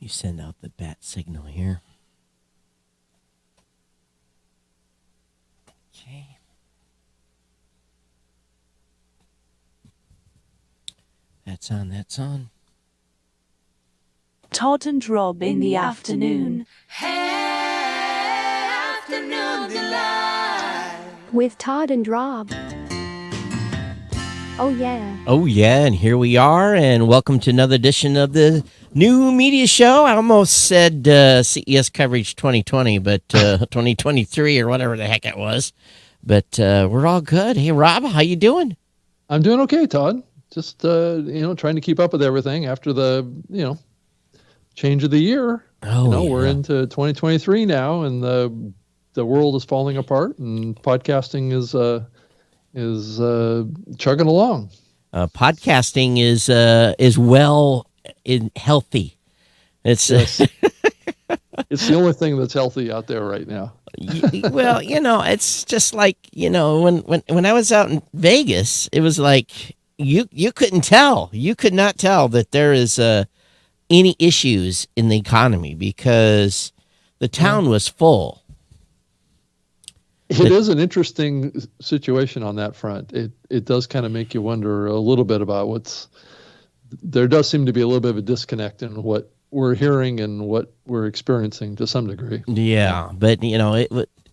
You send out the bat signal here. Okay. That's on, that's on. Todd and Rob in the afternoon. Hey, afternoon delight. With Todd and Rob. Oh, yeah. Oh, yeah, and here we are, and welcome to another edition of the New Media Show. I almost said CES Coverage 2020, but 2023 or whatever the heck it was. But we're all good. Hey, Rob, how you doing? I'm doing okay, Todd. Just, trying to keep up with everything after the, change of the year. We're into 2023 now, and the world is falling apart, and podcasting is chugging along. Podcasting is well and healthy. It's yes. It's the only thing that's healthy out there right now. Well, it's just like when I was out in Vegas, it was like you couldn't tell. You could not tell that there is any issues in the economy because the town was full. It is an interesting situation on that front. It does kind of make you wonder a little bit about there does seem to be a little bit of a disconnect in what we're hearing and what we're experiencing to some degree. Yeah, but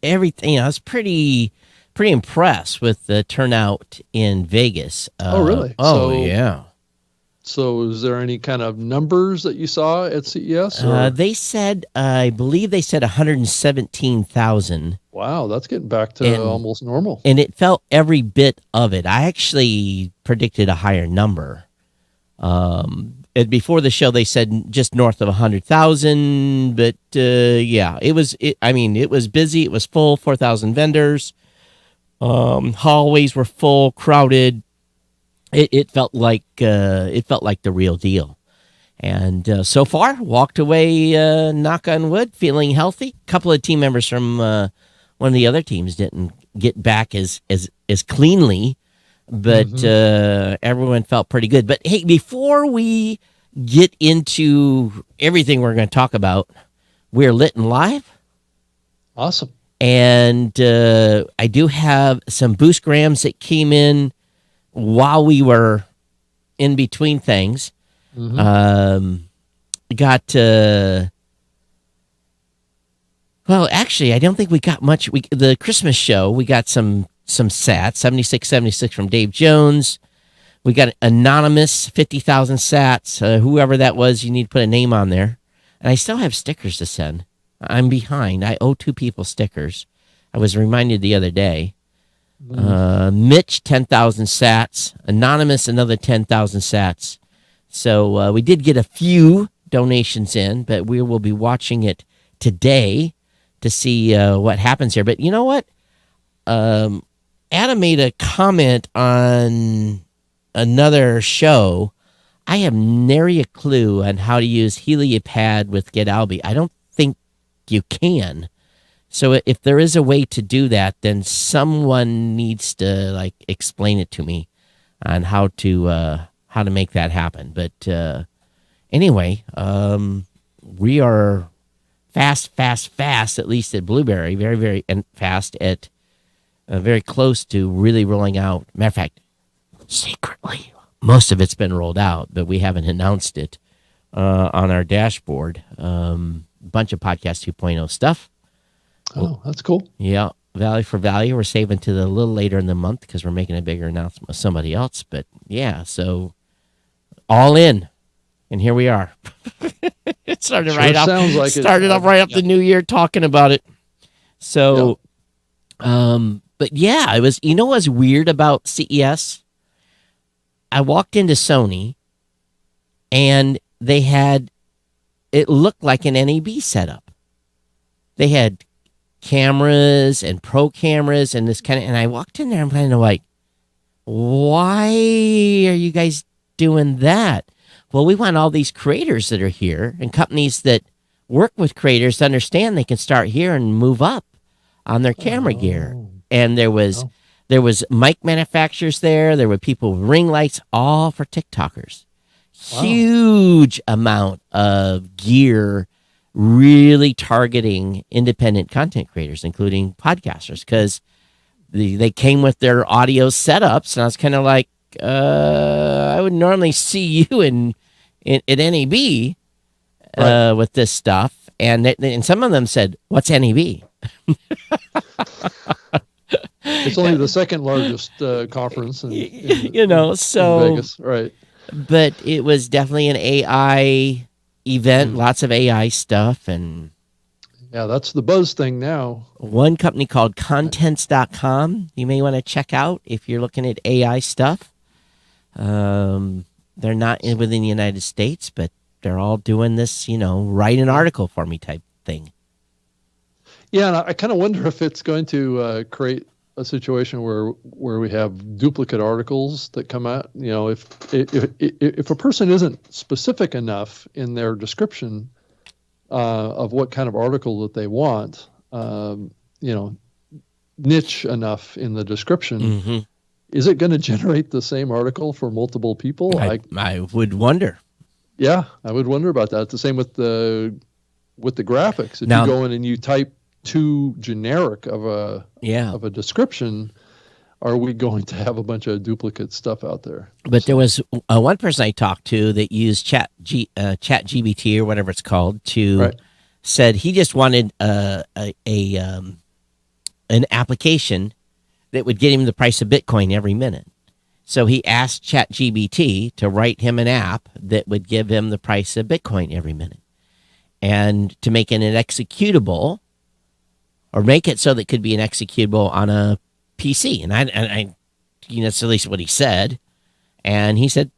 everything. I was pretty impressed with the turnout in Vegas. Oh, really? Yeah. So is there any kind of numbers that you saw at CES? They said, I believe they said 117,000. Wow, that's getting back to almost normal. And it felt every bit of it. I actually predicted a higher number. And before the show, they said just north of 100,000. But yeah, it was busy. It was full, 4,000 vendors. Hallways were full, crowded. It felt like the real deal, and so far walked away, knock on wood, feeling healthy. A couple of team members from one of the other teams didn't get back as cleanly, but everyone felt pretty good. But hey, before we get into everything we're going to talk about, we're lit and live. Awesome. And I do have some boost grams that came in while we were in between things. Got well, actually, I don't think we got much. The Christmas show, we got some sats, 7676 from Dave Jones. We got anonymous 50,000 sats. Whoever that was, you need to put a name on there. And I still have stickers to send. I'm behind. I owe 2 people stickers. I was reminded the other day. Mitch, 10,000 sats. Anonymous, another 10,000 sats. So we did get a few donations in, but we will be watching it today to see what happens here. But you know what? Adam made a comment on another show. I have nary a clue on how to use Heliopad with GetAlby. I don't think you can. So if there is a way to do that, then someone needs to explain it to me on how to make that happen. But anyway, we are fast, at least at Blueberry, very, very fast at very close to really rolling out. Matter of fact, secretly, most of it's been rolled out, but we haven't announced it on our dashboard. Bunch of Podcast 2.0 stuff. Oh, that's cool. Yeah, Value for Value. We're saving to a little later in the month because we're making a bigger announcement with somebody else. But yeah, so all in, and here we are. It started right off. Sounds like started off right up the new year talking about it. So, but yeah, it was. You know what's weird about CES? I walked into Sony, and they had. It looked like an NAB setup. They had cameras and pro cameras and this kind of, and I walked in there, I'm kind of like, why are you guys doing that? Well, we want all these creators that are here and companies that work with creators to understand they can start here and move up on their camera gear. And there was mic manufacturers there. There were people with ring lights, all for TikTokers. huge amount of gear really targeting independent content creators, including podcasters, because they came with their audio setups, and I was kind of like, I would normally see you in at NAB with this stuff, and some of them said, "What's NAB?" It's only the second largest conference in so Vegas, right? But it was definitely an AI event, lots of AI stuff, and yeah, that's the buzz thing now. one company called Contents.com you may want to check out if you're looking at AI stuff. They're not within the United States, but they're all doing this, write an article for me type thing. Yeah, and I kind of wonder if it's going to create a situation where we have duplicate articles that come out. If a person isn't specific enough in their description of what kind of article that they want, niche enough in the description, is it going to generate the same article for multiple people? I would wonder. Yeah, I would wonder about that. It's the same with the graphics. If you go in and you type too generic of a description, are we going to have a bunch of duplicate stuff out there? But there was one person I talked to that used ChatGPT or whatever it's called said he just wanted an application that would get him the price of Bitcoin every minute. So he asked ChatGPT to write him an app that would give him the price of Bitcoin every minute, and to make it an executable, or make it so that it could be an executable on a PC. And I that's at least what he said. And he said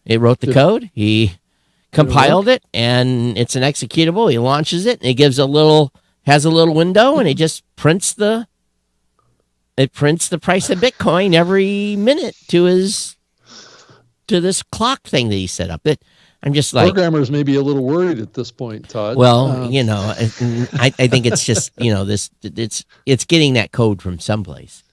it wrote the code. He compiled it, and it's an executable. He launches it, and it has a little window, and it just prints the price of Bitcoin every minute to this clock thing that he set up. I'm just like, programmers may be a little worried at this point, Todd. Well, I think it's just it's getting that code from someplace.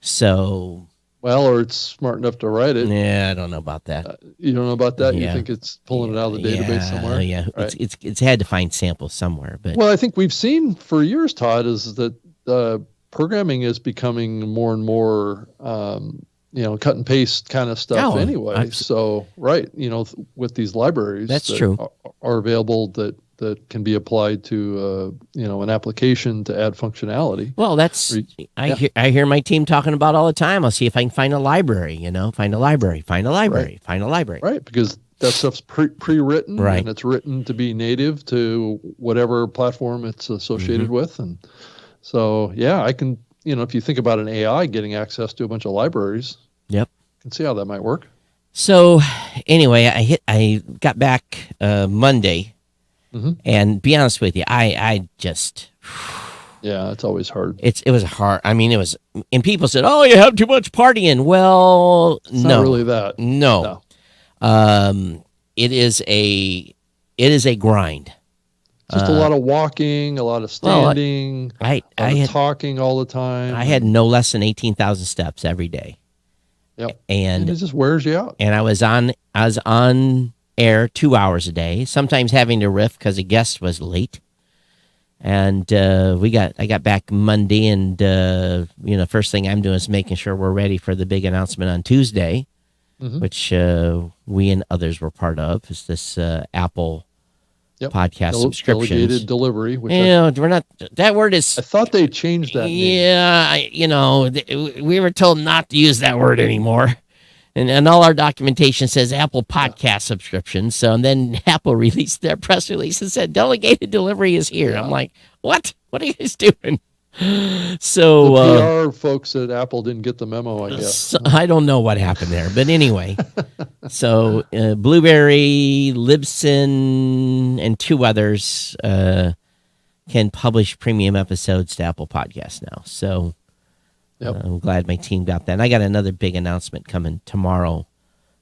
So, or it's smart enough to write it. Yeah, I don't know about that. You don't know about that? Yeah. You think it's pulling it out of the database somewhere? Yeah, right. It's had to find samples somewhere. But I think we've seen for years, Todd, is that programming is becoming more and more cut and paste kind of stuff anyway. So, with these libraries that's that true. Are available that can be applied to, an application to add functionality. Well, I hear my team talking about all the time. I'll see if I can find a library, find a library. Right, because that stuff's pre-written, right, and it's written to be native to whatever platform it's associated with. And so, I can, if you think about an AI getting access to a bunch of libraries, yep, I can see how that might work. So anyway, I got back Monday, and be honest with you, I just it's always hard. It was hard. I mean, it was, and people said, "Oh, you have too much partying." Well, it's not really that. No. It is a grind. Just a lot of walking, a lot of standing, I had talking all the time. I had no less than 18,000 steps every day. Yep. And it just wears you out. And I was on air 2 hours a day, sometimes having to riff because a guest was late. And I got back Monday, and first thing I'm doing is making sure we're ready for the big announcement on Tuesday, which we and others were part of. Is this Apple podcast subscriptions? Delegated delivery. Which we're not. That word is. I thought they changed that. Yeah, we were told not to use that word anymore. And all our documentation says Apple Podcast subscription. So, and then Apple released their press release and said delegated delivery is here. I'm like, what? What are you guys doing? So the PR folks at Apple didn't get the memo, I guess. So, I don't know what happened there, but anyway. So Blueberry, Libsyn, and two others can publish premium episodes to Apple Podcasts now. So. Yep. I'm glad my team got that. And I got another big announcement coming tomorrow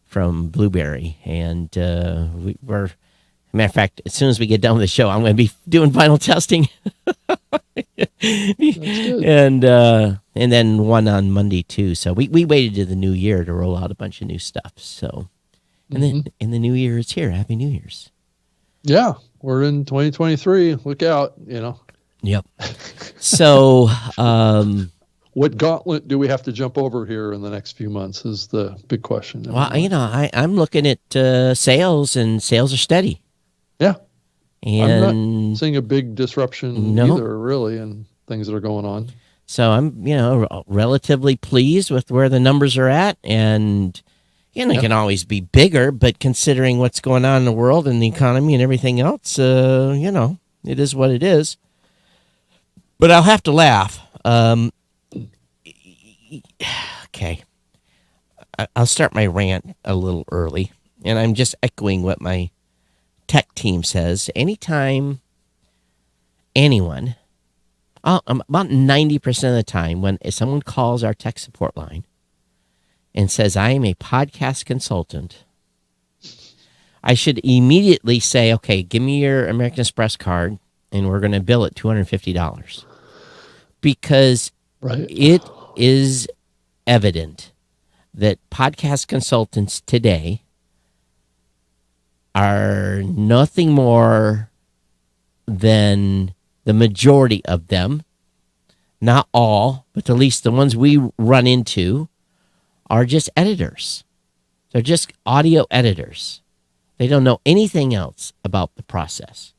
from Blueberry. And we're, matter of fact, as soon as we get done with the show, I'm going to be doing final testing. And then one on Monday, too. So we waited to the new year to roll out a bunch of new stuff. So And then in the new year is here. Happy New Year's. Yeah, we're in 2023. Look out, Yep. So, what gauntlet do we have to jump over here in the next few months is the big question. well, I'm looking at sales, and sales are steady. Yeah. And I'm not seeing a big disruption either, really, in things that are going on. So I'm, relatively pleased with where the numbers are at, and it can always be bigger, but considering what's going on in the world and the economy and everything else, it is what it is. But I'll have to laugh. Okay. I'll start my rant a little early, and I'm just echoing what my tech team says. Anytime anyone, about 90% of the time, when someone calls our tech support line and says, I am a podcast consultant, I should immediately say, okay, give me your American Express card, and we're going to bill it $250. Because it is evident that podcast consultants today are nothing more than the majority of them, not all, but at least the ones we run into, are just editors. They're just audio editors. They don't know anything else about the process.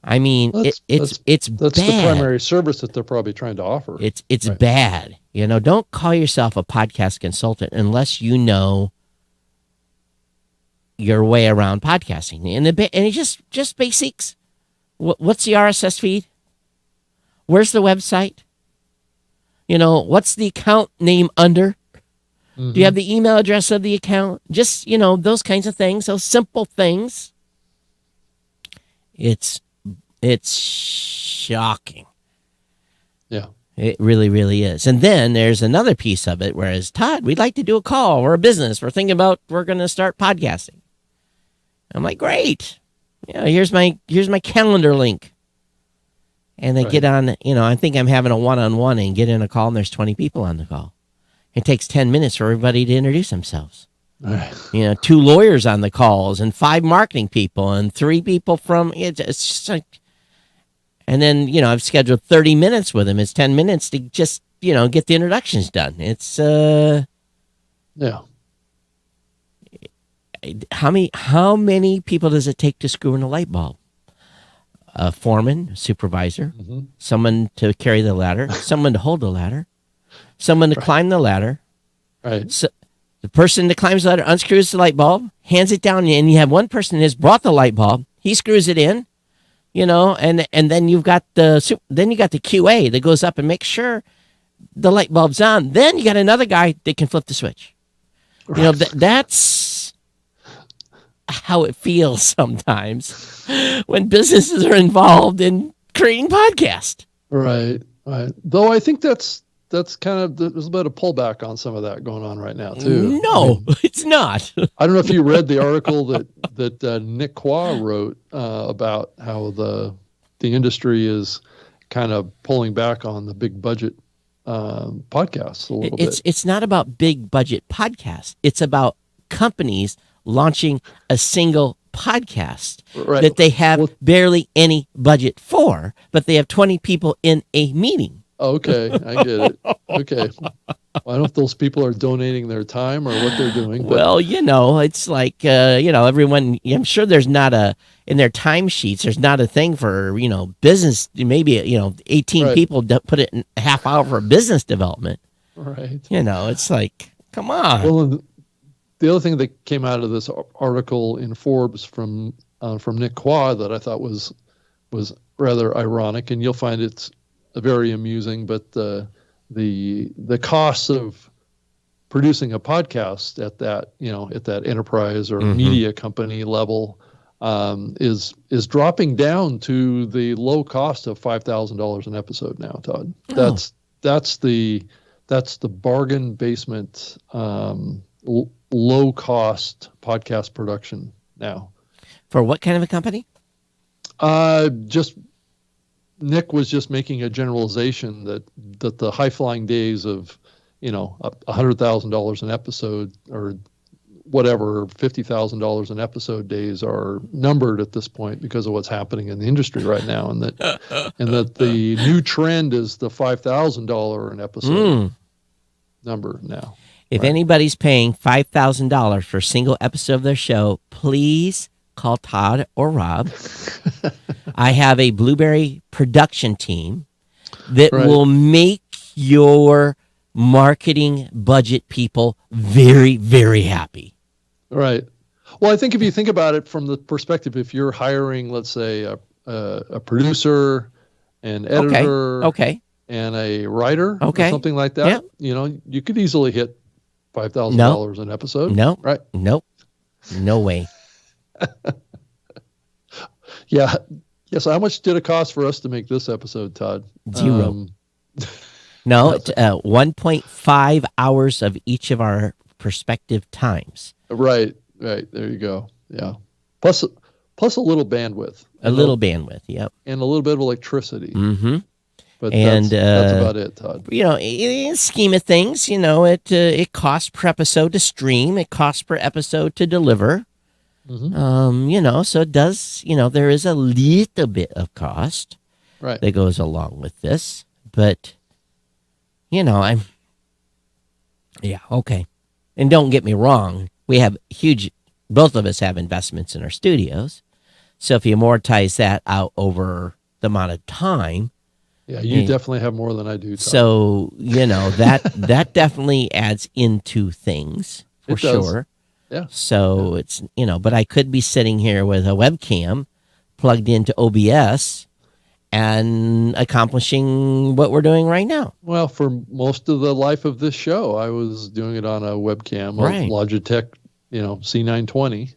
I mean, it's that's bad. The primary service that they're probably trying to offer. It's bad. Don't call yourself a podcast consultant unless you know your way around podcasting. And it's just basics. What's the RSS feed? Where's the website? What's the account name under? Mm-hmm. Do you have the email address of the account? Just, those kinds of things, those simple things. It's shocking. Yeah. It really, really is. And then there's another piece of it, whereas, Todd, we'd like to do a call. We're a business. We're thinking about, we're going to start podcasting. I'm like, great. Here's my calendar link. And they get on, I think I'm having a one-on-one and get in a call, and there's 20 people on the call. It takes 10 minutes for everybody to introduce themselves. 2 lawyers on the calls, and 5 marketing people, and 3 people from, it's just like, and then, I've scheduled 30 minutes with them. It's 10 minutes to just, get the introductions done. It's, How many people does it take to screw in a light bulb? A foreman, a supervisor, someone to carry the ladder, someone to hold the ladder, someone to climb the ladder. Right. So the person that climbs the ladder unscrews the light bulb, hands it down, and you have one person that has brought the light bulb. He screws it in, and then you've got the QA that goes up and makes sure the light bulb's on. Then you got another guy that can flip the switch. Right. That's how it feels sometimes when businesses are involved in creating podcasts. Right. Though I think that's kind of, there's a bit of pullback on some of that going on right now too. No, it's not. I don't know if you read the article that Nick Qua wrote about how the industry is kind of pulling back on the big budget podcasts a little bit. It's not about big budget podcasts. It's about companies launching a single podcast that they have barely any budget for, but they have 20 people in a meeting. Okay, I get it. Okay. I don't know if those people are donating their time or what they're doing. But. Well, it's like, everyone, I'm sure there's not in their timesheets, there's not a thing for, business, maybe, 18 people put it in a half hour for business development. Right. It's like, come on. Well, the other thing that came out of this article in Forbes from Nick Qua that I thought was rather ironic, and you'll find it's very amusing, but the costs of producing a podcast at that enterprise or media company level is dropping down to the low cost of $5,000 an episode now, Todd. Oh. That's the bargain basement low cost podcast production now. For what kind of a company? Just Nick was just making a generalization that the high flying days of $100,000 an episode whatever $50,000 an episode days are numbered at this point because of what's happening in the industry right now, and that the new trend is the $5,000 an episode number now. If anybody's paying $5,000 for a single episode of their show, please call Todd or Rob. I have a Blueberry production team that will make your marketing budget people very, very happy. Right. Well, I think if you think about it from the perspective, if you're hiring, let's say, a producer, an editor, and a writer, or something like that, you could easily hit $5,000 an episode. No. Right. Nope. No way. Yeah. So how much did it cost for us to make this episode, Todd? 0. No, it's 1.5 hours of each of our perspective times. Right. There you go. Yeah. Plus a little bandwidth. A little bandwidth, yep. And a little bit of electricity. Mm-hmm. But that's about it, Todd. In the scheme of things, it costs per episode to stream. It costs per episode to deliver. Mm-hmm. So it does, there is a little bit of cost that goes along with this. But, okay. And don't get me wrong. We have both of us have investments in our studios. So if you amortize that out over the amount of time. Yeah, you definitely have more than I do, Todd. So, that definitely adds into things for sure. Yeah. So it's, but I could be sitting here with a webcam plugged into OBS and accomplishing what we're doing right now. Well, for most of the life of this show, I was doing it on a webcam, a Logitech, C920. I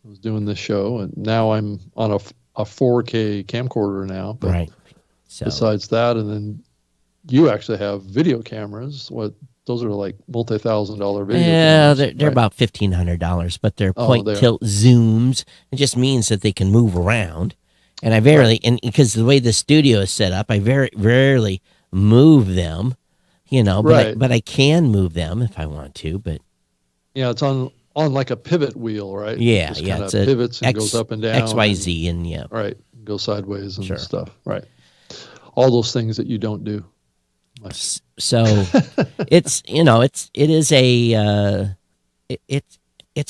was doing this show, and now I'm on a 4K camcorder now. But besides that, and then you actually have video cameras. Those are like multi-$1,000 video cameras. They're about $1,500, but they're point tilt zooms. It just means that they can move around. And I and because the way the studio is set up, I very rarely move them, but I can move them if I want to. But it's on like a pivot wheel, right? Yeah, it's pivots and goes up and down, XYZ, and right, go sideways and stuff, right? All those things that you don't do. So it's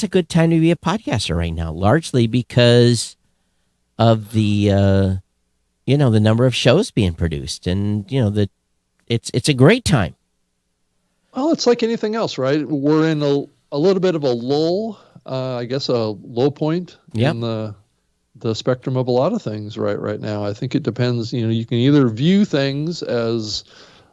a good time to be a podcaster right now, largely because of the the number of shows being produced, and it's a great time. Well, it's like anything else, right? We're in a little bit of a lull, I guess a low point in the spectrum of a lot of things right now. I think it depends. You can either view things as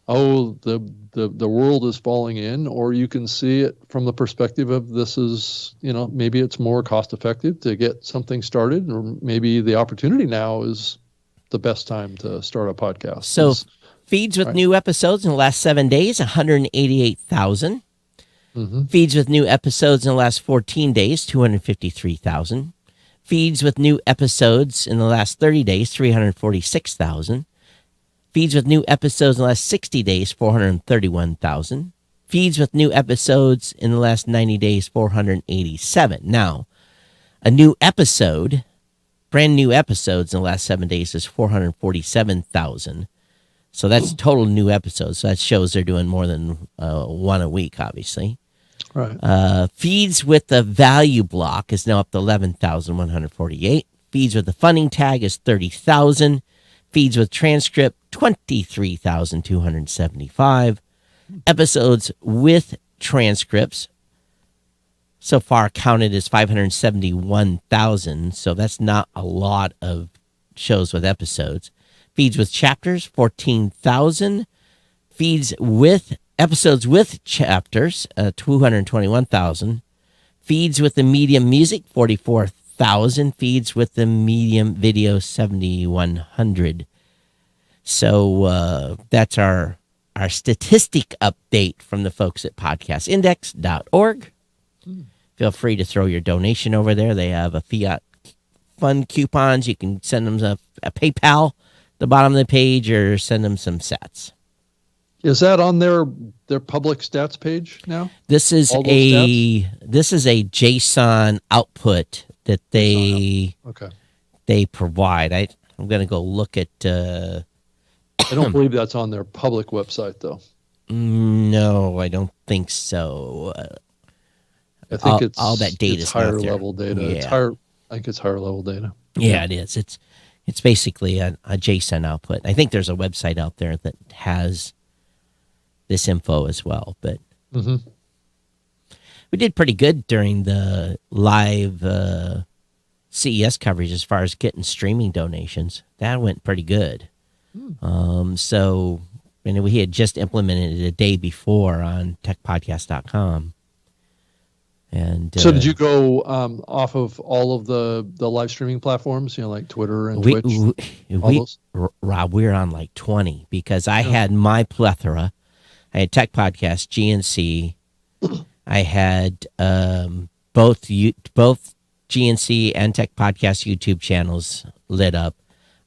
the world is falling in, or you can see it from the perspective of this is, maybe it's more cost effective to get something started, or maybe the opportunity now is the best time to start a podcast. So feeds with new episodes in the last 7 days, 188,000. Mm-hmm. Feeds with new episodes in the last 14 days, 253,000. Feeds with new episodes in the last 30 days, 346,000. Feeds with new episodes in the last 60 days, 431,000. Feeds with new episodes in the last 90 days, 487. Now, a new episode, brand new episodes in the last 7 days is 447,000. So that's total new episodes. So that shows they're doing more than one a week, obviously. Right. Feeds with the value block is now up to 11,148. Feeds with the funding tag is 30,000. Feeds with transcript, 23,275. Episodes with transcripts so far counted as 571,000. So that's not a lot of shows with episodes. Feeds with chapters, 14,000. Feeds with episodes with chapters, 221,000. Feeds with the medium music, 44,000. Feeds with the medium video, 7,100. So that's our statistic update from the folks at podcastindex.org. Feel free to throw your donation over there. They have a Fiat Fund coupons. You can send them a PayPal at the bottom of the page, or send them some sats. Is that on their public stats page now? This is All those a JSON output that they Okay. provide. I'm going to go look at. I don't believe that's on their public website, though. No, I don't think so. I think all that data it's is not higher there. level data. Yeah. It's higher. I think it's higher level data. Yeah, it is. It's basically a JSON output. I think there's a website out there that has this info as well, but Mm-hmm. we did pretty good during the live CES coverage as far as getting streaming donations. That went pretty good. So, we had just implemented it a day before on techpodcast.com. And So did you go off of all of the live streaming platforms, like Twitter and Twitch? all those? Rob, we're on like 20 because I had my plethora. I had Tech Podcast, GNC. I had both GNC and Tech Podcast YouTube channels lit up.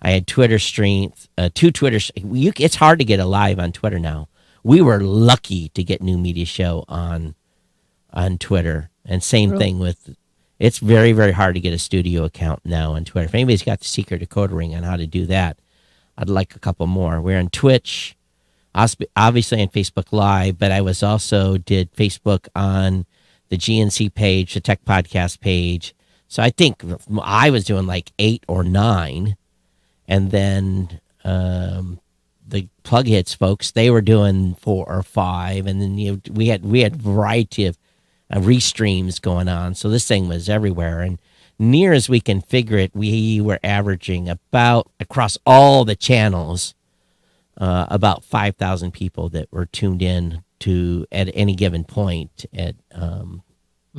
I had Twitter stream, two Twitter. It's hard to get a live on Twitter now. We were lucky to get New Media Show on Twitter, and same thing with. It's very, very hard to get a studio account now on Twitter. If anybody's got the secret decoder ring on how to do that, I'd like a couple more. We're on Twitch, obviously on Facebook Live, but I also did Facebook on the GNC page, the Tech Podcast page. So I think I was doing like 8 or 9. And then the Plug Hits folks, they were doing 4 or 5. And then we had a variety of restreams going on. So this thing was everywhere. And near as we can figure it, we were averaging about, across all the channels, about 5,000 people that were tuned in to at any given point at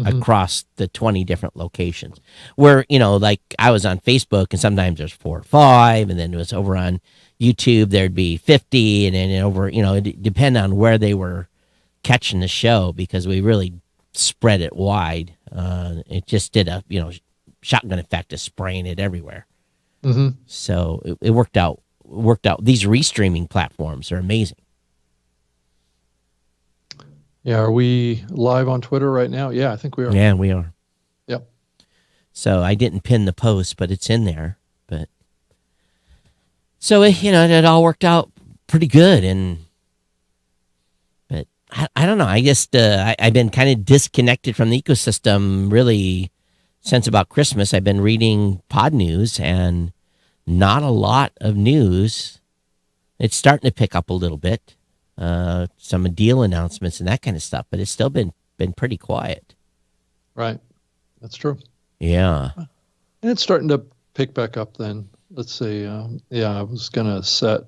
across the 20 different locations. Where, like I was on Facebook and sometimes there's 4 or 5, and then it was over on YouTube, there'd be 50, and then over, it depended on where they were catching the show because we really spread it wide. It just did a, shotgun effect of spraying it everywhere. Mm-hmm. So it worked out. These restreaming platforms are amazing. Yeah, are we live on Twitter right now? Yeah, I think we are. Yeah, we are. Yep. So I didn't pin the post, but it's in there. But so it all worked out pretty good, but I don't know. I just I've been kind of disconnected from the ecosystem really since about Christmas. I've been reading Pod News and not a lot of news. It's starting to pick up a little bit. Some deal announcements and that kind of stuff, but it's still been pretty quiet. Right. That's true. Yeah. And it's starting to pick back up then. Let's see. I was going to set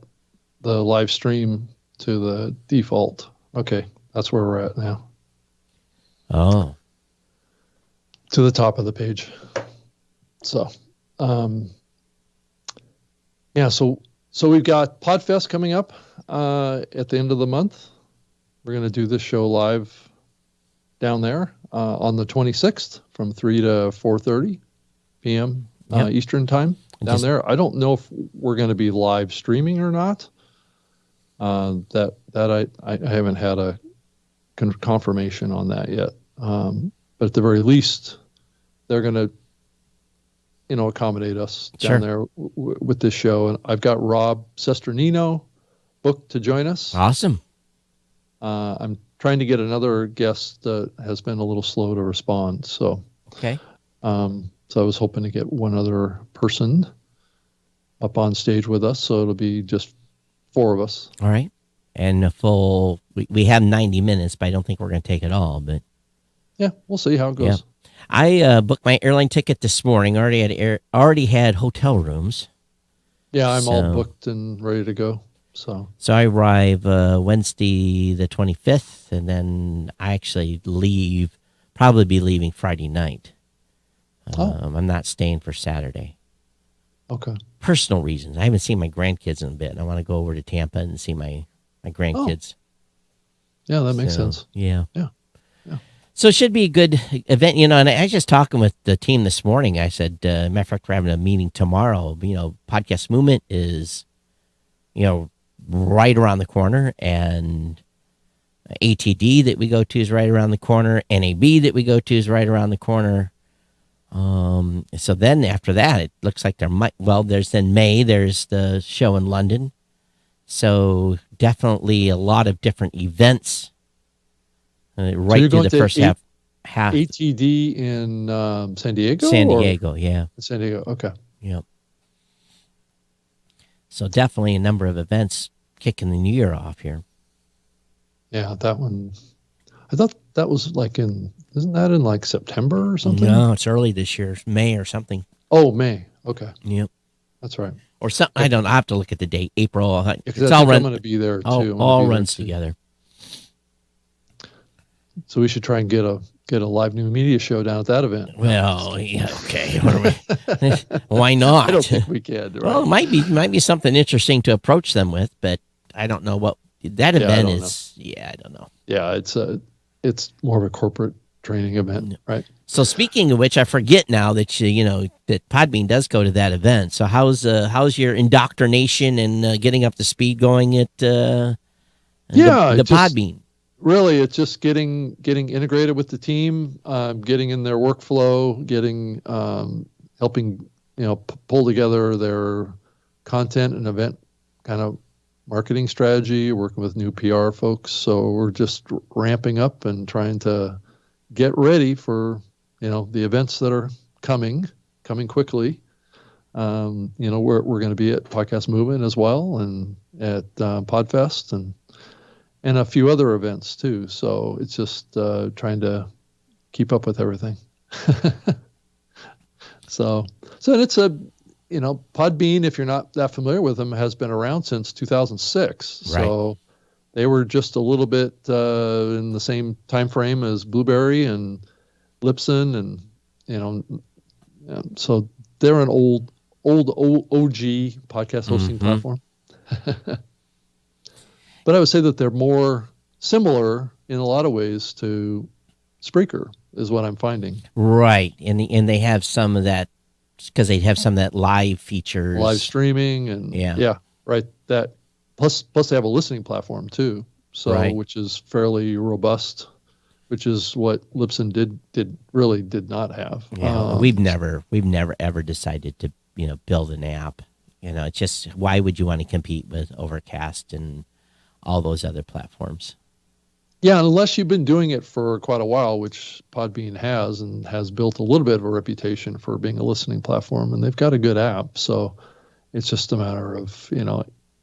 the live stream to the default. Okay. That's where we're at now. Oh. To the top of the page. So, so we've got Podfest coming up at the end of the month. We're going to do this show live down there on the 26th from 3 to 4:30 p.m. Eastern time down there. I don't know if we're going to be live streaming or not. That I haven't had a confirmation on that yet. But at the very least, they're going to accommodate us down there with this show. And I've got Rob Sesternino booked to join us. Awesome. I'm trying to get another guest that has been a little slow to respond. So, okay. So I was hoping to get one other person up on stage with us. So it'll be just 4 of us. All right. And a full, we have 90 minutes, but I don't think we're going to take it all, but yeah, we'll see how it goes. Yeah. I booked my airline ticket this morning. Already had hotel rooms. Yeah, I'm all booked and ready to go. So I arrive Wednesday the 25th, and then I actually probably be leaving Friday night. I'm not staying for Saturday. Okay. Personal reasons. I haven't seen my grandkids in a bit, and I want to go over to Tampa and see my grandkids. Yeah, that makes sense. Yeah. Yeah. So it should be a good event, and I was just talking with the team this morning. I said, matter of fact, we're having a meeting tomorrow. Podcast Movement is, right around the corner, and ATD that we go to is right around the corner. NAB that we go to is right around the corner. So then after that, it looks like there's then May, there's the show in London. So definitely a lot of different events right through the first half. ATD in San Diego? San Diego, yeah. San Diego, okay. Yep. So definitely a number of events kicking the new year off here. Yeah, that one. I thought that was isn't that in like September or something? No, it's early this year, May or something. Oh, May. Okay. Yep. That's right. Or something. I don't know. I have to look at the date. April. It's all I'm going to be there too. All runs together. So we should try and get a live new media show down at that event. Well, yeah, okay. What are we, why not? I don't think we can. Right? Well, it might be something interesting to approach them with, but I don't know what that event is. Yeah, I don't know. Yeah, it's more of a corporate training event, right? So speaking of which, I forget now that that Podbean does go to that event. So how's your indoctrination and getting up to speed going at the Podbean? Really, it's just getting integrated with the team, getting in their workflow, getting helping pull together their content and event kind of marketing strategy, working with new PR folks. So we're just ramping up and trying to get ready for the events that are coming quickly. We're going to be at Podcast Movement as well, and at Podfest and a few other events too. So it's just trying to keep up with everything. So it's Podbean, if you're not that familiar with them, has been around since 2006. Right. So they were just a little bit in the same time frame as Blueberry and Libsyn, and so they're an old OG podcast hosting platform. But I would say that they're more similar in a lot of ways to Spreaker, is what I'm finding. Right, and they have some of that, because they have some of that live features, live streaming, and right. That plus they have a listening platform too, so right. Which is fairly robust, which is what Libsyn did not have. Yeah, we've never ever decided to build an app. It's just, why would you want to compete with Overcast and all those other platforms? Yeah, unless you've been doing it for quite a while, which Podbean has, and has built a little bit of a reputation for being a listening platform, and they've got a good app. So it's just a matter of,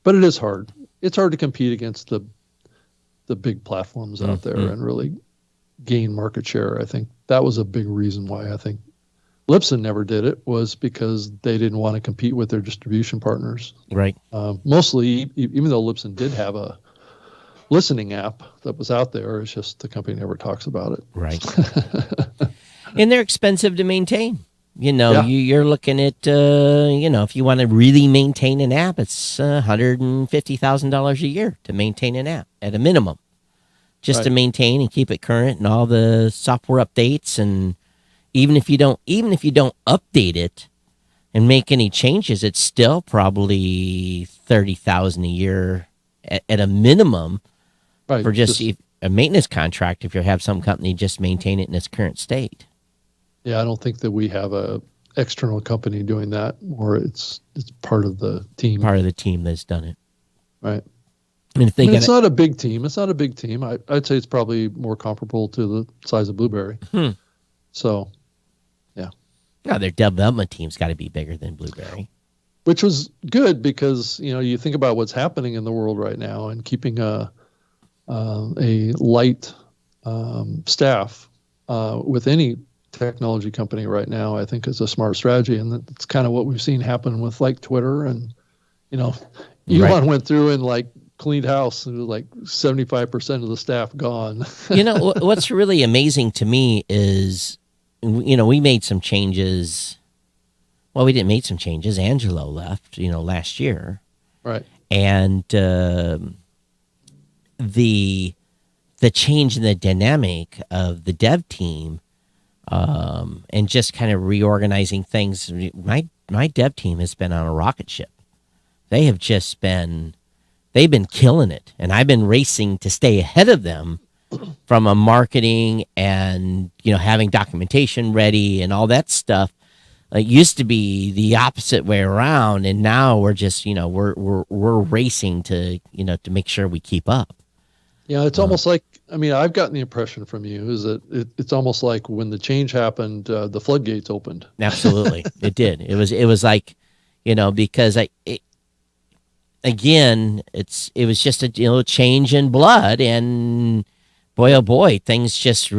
but it is hard. It's hard to compete against the big platforms out there and really gain market share. I think that was a big reason why I think Libsyn never did it, was because they didn't want to compete with their distribution partners. Right. Mostly, even though Libsyn did have a listening app that was out there, it's just the company never talks about it. Right. And they're expensive to maintain. Yeah. You're looking at, if you want to really maintain an app, it's $150,000 a year to maintain an app at a minimum, just to maintain and keep it current and all the software updates. And even if you don't update it and make any changes, it's still probably $30,000 a year at a minimum. Right. For just a maintenance contract, if you have some company just maintain it in its current state. Yeah, I don't think that we have a external company doing that, or it's part of the team. Part of the team that's done it. Right. And if it's not a big team. It's not a big team. I'd say it's probably more comparable to the size of Blueberry. So, yeah. No, their development team's got to be bigger than Blueberry. Which was good, because you think about what's happening in the world right now, and keeping a light staff with any technology company right now, I think is a smart strategy, and that's kind of what we've seen happen with like Twitter, and Elon went through and cleaned house, and 75% of the staff gone. What's really amazing to me is, we made some changes. Well, we didn't make some changes. Angelo left, last year. Right. And the change in the dynamic of the dev team, and just kind of reorganizing things. My dev team has been on a rocket ship. They have just been they've been killing it, and I've been racing to stay ahead of them from a marketing and having documentation ready and all that stuff. It used to be the opposite way around, and now we're just we're racing to to make sure we keep up. Yeah, it's almost like, I mean, I've gotten the impression from you is that it's almost like when the change happened, the floodgates opened. Absolutely, it did. It was like, because it was just a change in blood, and boy, oh boy, things just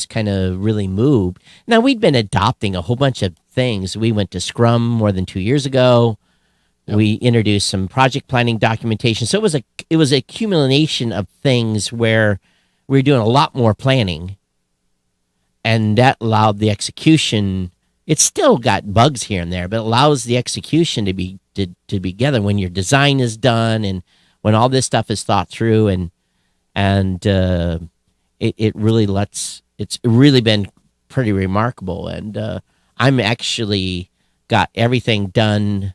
kind of really moved. Now, we'd been adopting a whole bunch of things. We went to Scrum more than 2 years ago. Yep. We introduced some project planning documentation. So it was a accumulation of things where we were doing a lot more planning, and that allowed the execution. It's still got bugs here and there, but it allows the execution to be together when your design is done and when all this stuff is thought through, and it really it's really been pretty remarkable. And I'm actually got everything done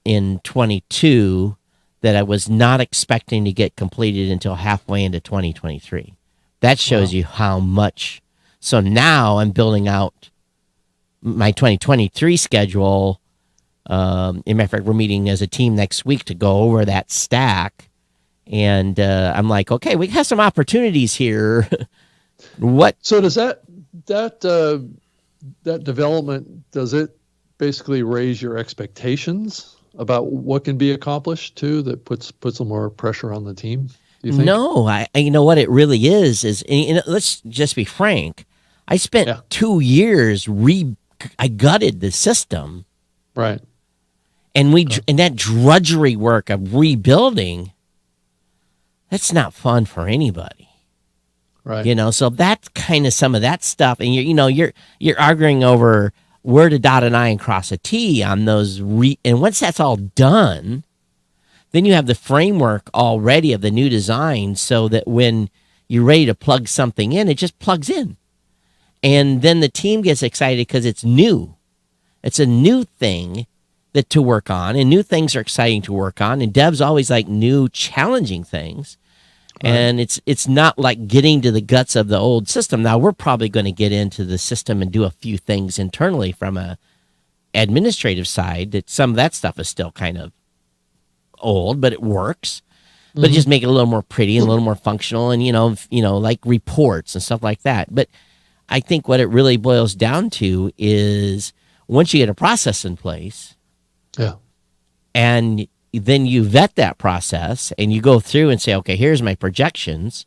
in 22 that I was not expecting to get completed until halfway into 2023. That shows you how much. So now I'm building out my 2023 schedule. In matter of fact, we're meeting as a team next week to go over that stack. And I'm like, okay, we have some opportunities here. What? So does that development, does it basically raise your expectations about what can be accomplished too, that puts some more pressure on the team, do you think? No, I what it really is let's just be frank. I spent 2 years I gutted the system. Right. And and that drudgery work of rebuilding, that's not fun for anybody. Right. So that's kind of some of that stuff. And you're arguing over where to dot an I and cross a T on those. And once that's all done, then you have the framework already of the new design, so that when you're ready to plug something in, it just plugs in. And then the team gets excited because it's new. It's a new thing to work on, and new things are exciting to work on. And devs always like new, challenging things. Right. And it's not like getting to the guts of the old system. Now, we're probably going to get into the system and do a few things internally from a administrative side. That some of that stuff is still kind of old, but it works. But just make it a little more pretty and a little more functional, and like reports and stuff like that. But I think what it really boils down to is once you get a process in place, and then you vet that process and you go through and say, okay, here's my projections.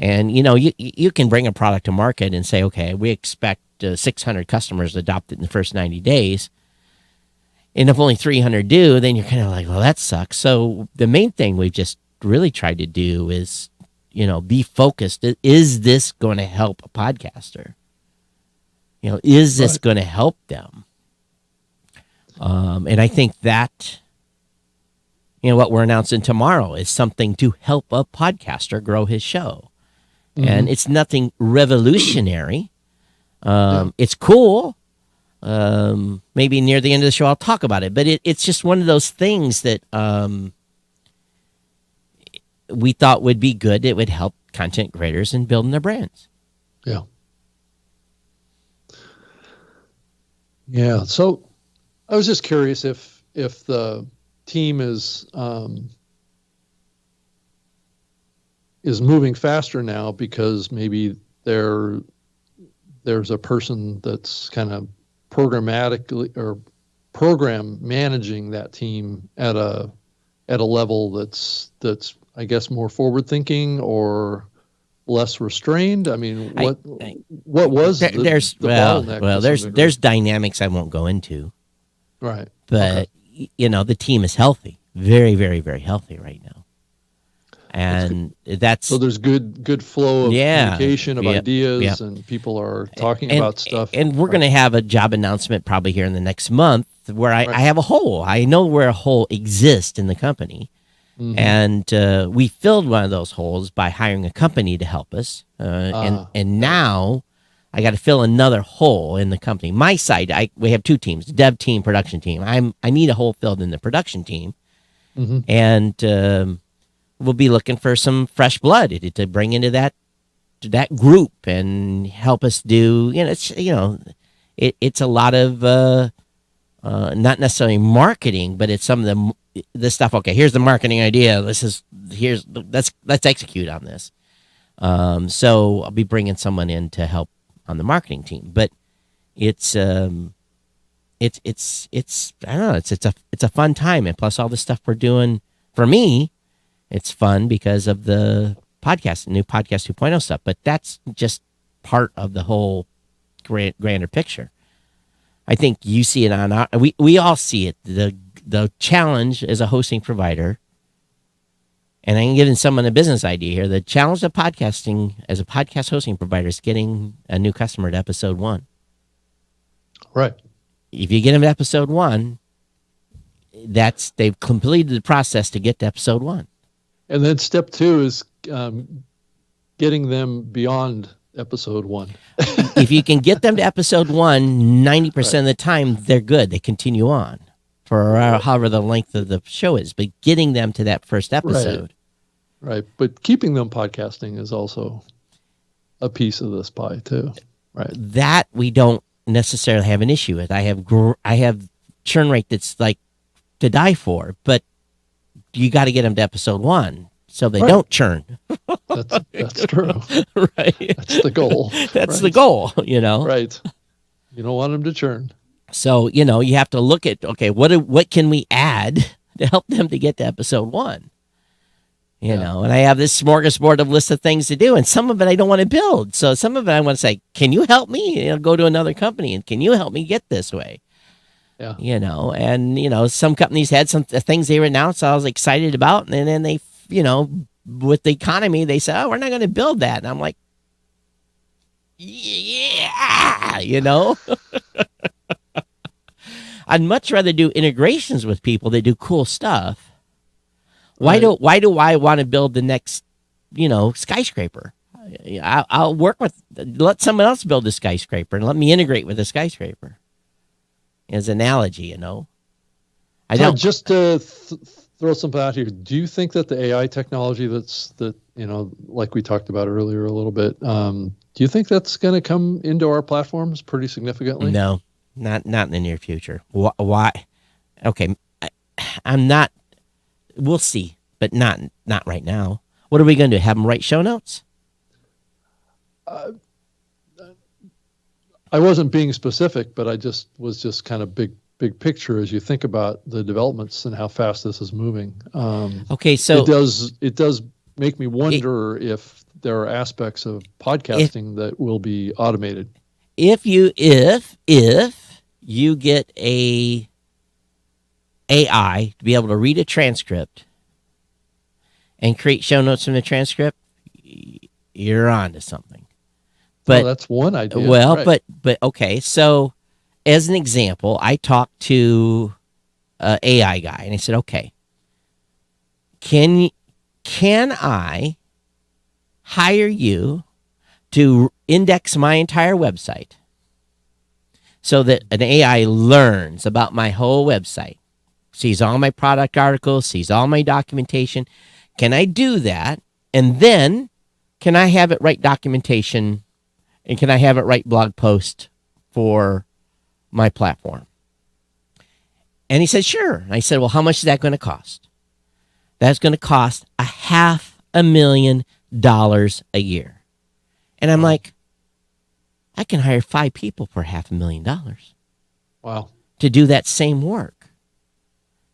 And, you can bring a product to market and say, okay, we expect 600 customers to adopt it in the first 90 days. And if only 300 do, then you're kind of like, well, that sucks. So the main thing we've just really tried to do is, be focused. Is this going to help a podcaster? Is this going to help them? And I think that, what we're announcing tomorrow is something to help a podcaster grow his show. And it's nothing revolutionary. It's cool. Maybe near the end of the show, I'll talk about it. But it's just one of those things that we thought would be good. It would help content creators in building their brands. Yeah. Yeah. So I was just curious if the team is moving faster now because maybe there's a person that's kind of programmatically or program managing that team at a level that's I guess more forward thinking or less restrained. I mean, what was the bottleneck? There's dynamics I won't go into. Right. But the team is healthy, very, very, very healthy right now. And that's so there's good flow of communication of ideas, and people are talking about stuff. And we're going to have a job announcement probably here in the next month where I have a hole. I know where a hole exists in the company. And we filled one of those holes by hiring a company to help us. And now I got to fill another hole in the company. My side, we have two teams, dev team, production team. I need a hole filled in the production team. And we'll be looking for some fresh blood to bring into that group and help us do. It's a lot of not necessarily marketing, but it's some of the stuff. Okay, here's the marketing idea. Let's execute on this. So I'll be bringing someone in to help on the marketing team, but it's I don't know, it's a fun time, and plus all the stuff we're doing, for me, it's fun because of the new podcast 2.0 stuff, but that's just part of the whole grander picture. I think you see it on we all see it, the challenge as a hosting provider. And I'm giving someone a business idea here. The challenge of podcasting as a podcast hosting provider is getting a new customer to episode 1. Right. If you get them to episode 1, they've completed the process to get to episode 1. And then step 2 is getting them beyond episode 1. If you can get them to episode 1, 90% of the time, they're good. They continue on for however the length of the show is. But getting them to that first episode. Right. But keeping them podcasting is also a piece of this pie too. Right. That we don't necessarily have an issue with. I have churn rate that's like to die for, but you got to get them to episode 1 so they don't churn. That's true. Right. That's the goal. That's the goal, Right. You don't want them to churn. So, you have to look at, okay, what can we add to help them to get to episode 1? And I have this smorgasbord of list of things to do, and some of it I don't want to build. So some of it I want to say, can you help me? Go to another company, and can you help me get this way? Yeah. And some companies had some things they announced I was excited about, and then they, with the economy, they said, oh, we're not going to build that. And I'm like, yeah, I'd much rather do integrations with people that do cool stuff. Why do I want to build the next, skyscraper? I'll let someone else build a skyscraper and let me integrate with a skyscraper. As an analogy, I don't just to throw something out here. Do you think that the AI technology like we talked about earlier a little bit, do you think that's going to come into our platforms pretty significantly? No, not in the near future. Why? Okay, I'm not. We'll see, but not right now. What are we going to do? Have them write show notes? I wasn't being specific, but I was kind of big picture as you think about the developments and how fast this is moving. Okay, so it does make me wonder if there are aspects of podcasting that will be automated. If you get a AI to be able to read a transcript and create show notes from the transcript, you're on to something. But that's one idea. Well, right. but okay. So, as an example, I talked to an AI guy, and I said, "Okay, can I hire you to index my entire website so that an AI learns about my whole website, sees all my product articles, sees all my documentation? Can I do that? And then can I have it write documentation, and can I have it write blog post for my platform?" And he said, "Sure." And I said, "Well, how much is that going to cost?" That's going to cost $500,000 a year. And I'm like, I can hire 5 people for $500,000. Wow. To do that same work.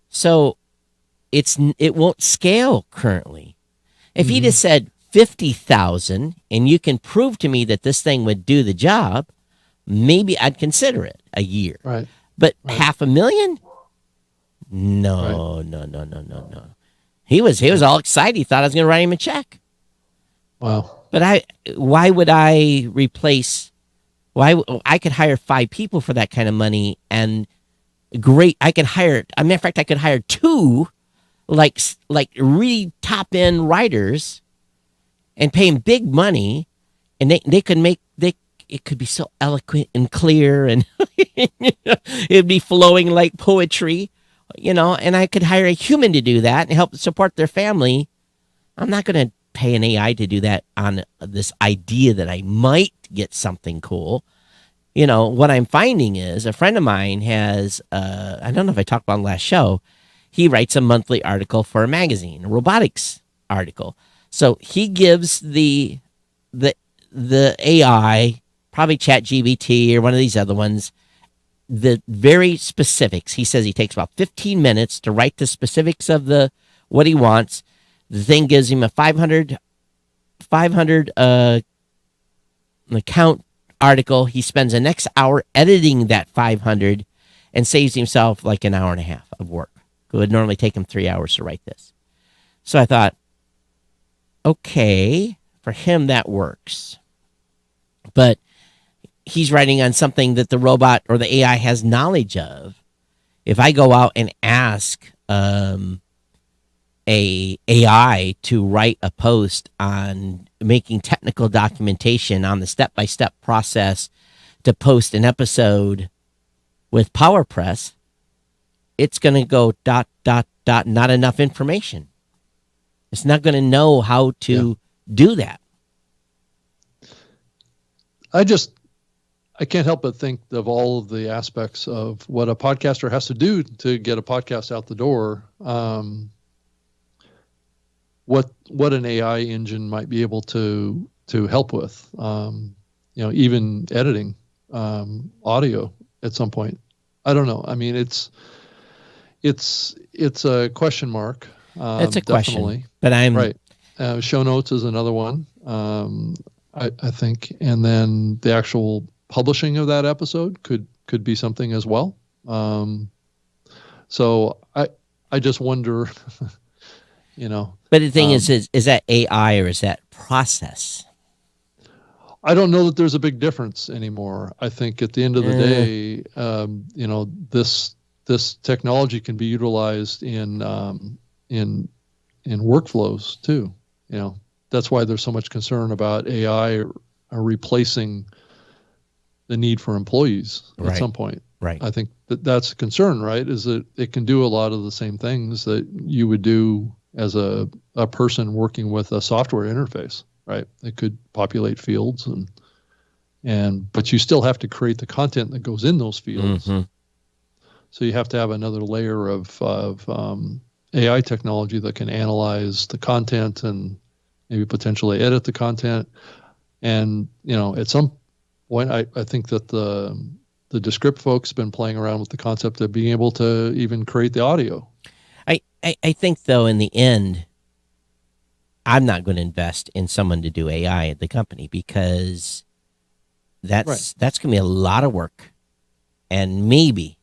So it won't scale currently. If he just said 50,000 and you can prove to me that this thing would do the job, maybe I'd consider it a year. Right. But $500,000? No. He was all excited. He thought I was going to write him a check. Wow. But why would I replace? Why I could hire 5 people for that kind of money, and great. I could hire. As a matter of fact, I could hire 2, like really top end writers, and pay them big money, and they could make it could be so eloquent and clear, and it'd be flowing like poetry, and I could hire a human to do that and help support their family I'm not going to pay an AI to do that on this idea that I might get something cool. You know, what I'm finding is a friend of mine has, I don't know if I talked about on the last show, he writes a monthly article for a magazine, a robotics article. So he gives the AI, probably ChatGPT or one of these other ones, the very specifics. He says he takes about 15 minutes to write the specifics of what he wants. The thing gives him a 500 account article. He spends the next hour editing that 500 and saves himself like an hour and a half of work. It would normally take him 3 hours to write this. So I thought, okay, for him that works. But he's writing on something that the robot or the AI has knowledge of. If I go out and ask a AI to write a post on making technical documentation on the step-by-step process to post an episode with PowerPress, it's going to go ... not enough information. It's not going to know how to do that. I can't help but think of all of the aspects of what a podcaster has to do to get a podcast out the door. What an AI engine might be able to help with, even editing audio at some point. I don't know. I mean, it's a question mark. It's a question, definitely. But I'm right. Show notes is another one. I think, and then the actual publishing of that episode could be something as well. So I just wonder, But the thing is that AI or is that process? I don't know that there's a big difference anymore. I think at the end of the day, this technology can be utilized in workflows too. That's why there's so much concern about AI replacing the need for employees at some point. Right. I think that's a concern, right? Is that it can do a lot of the same things that you would do as a person working with a software interface, right? It could populate fields but you still have to create the content that goes in those fields. Mm-hmm. So you have to have another layer of AI technology that can analyze the content and maybe potentially edit the content. And, at some point, I think that the Descript folks have been playing around with the concept of being able to even create the audio. I think, though, in the end, I'm not going to invest in someone to do AI at the company because that's going to be a lot of work. And maybe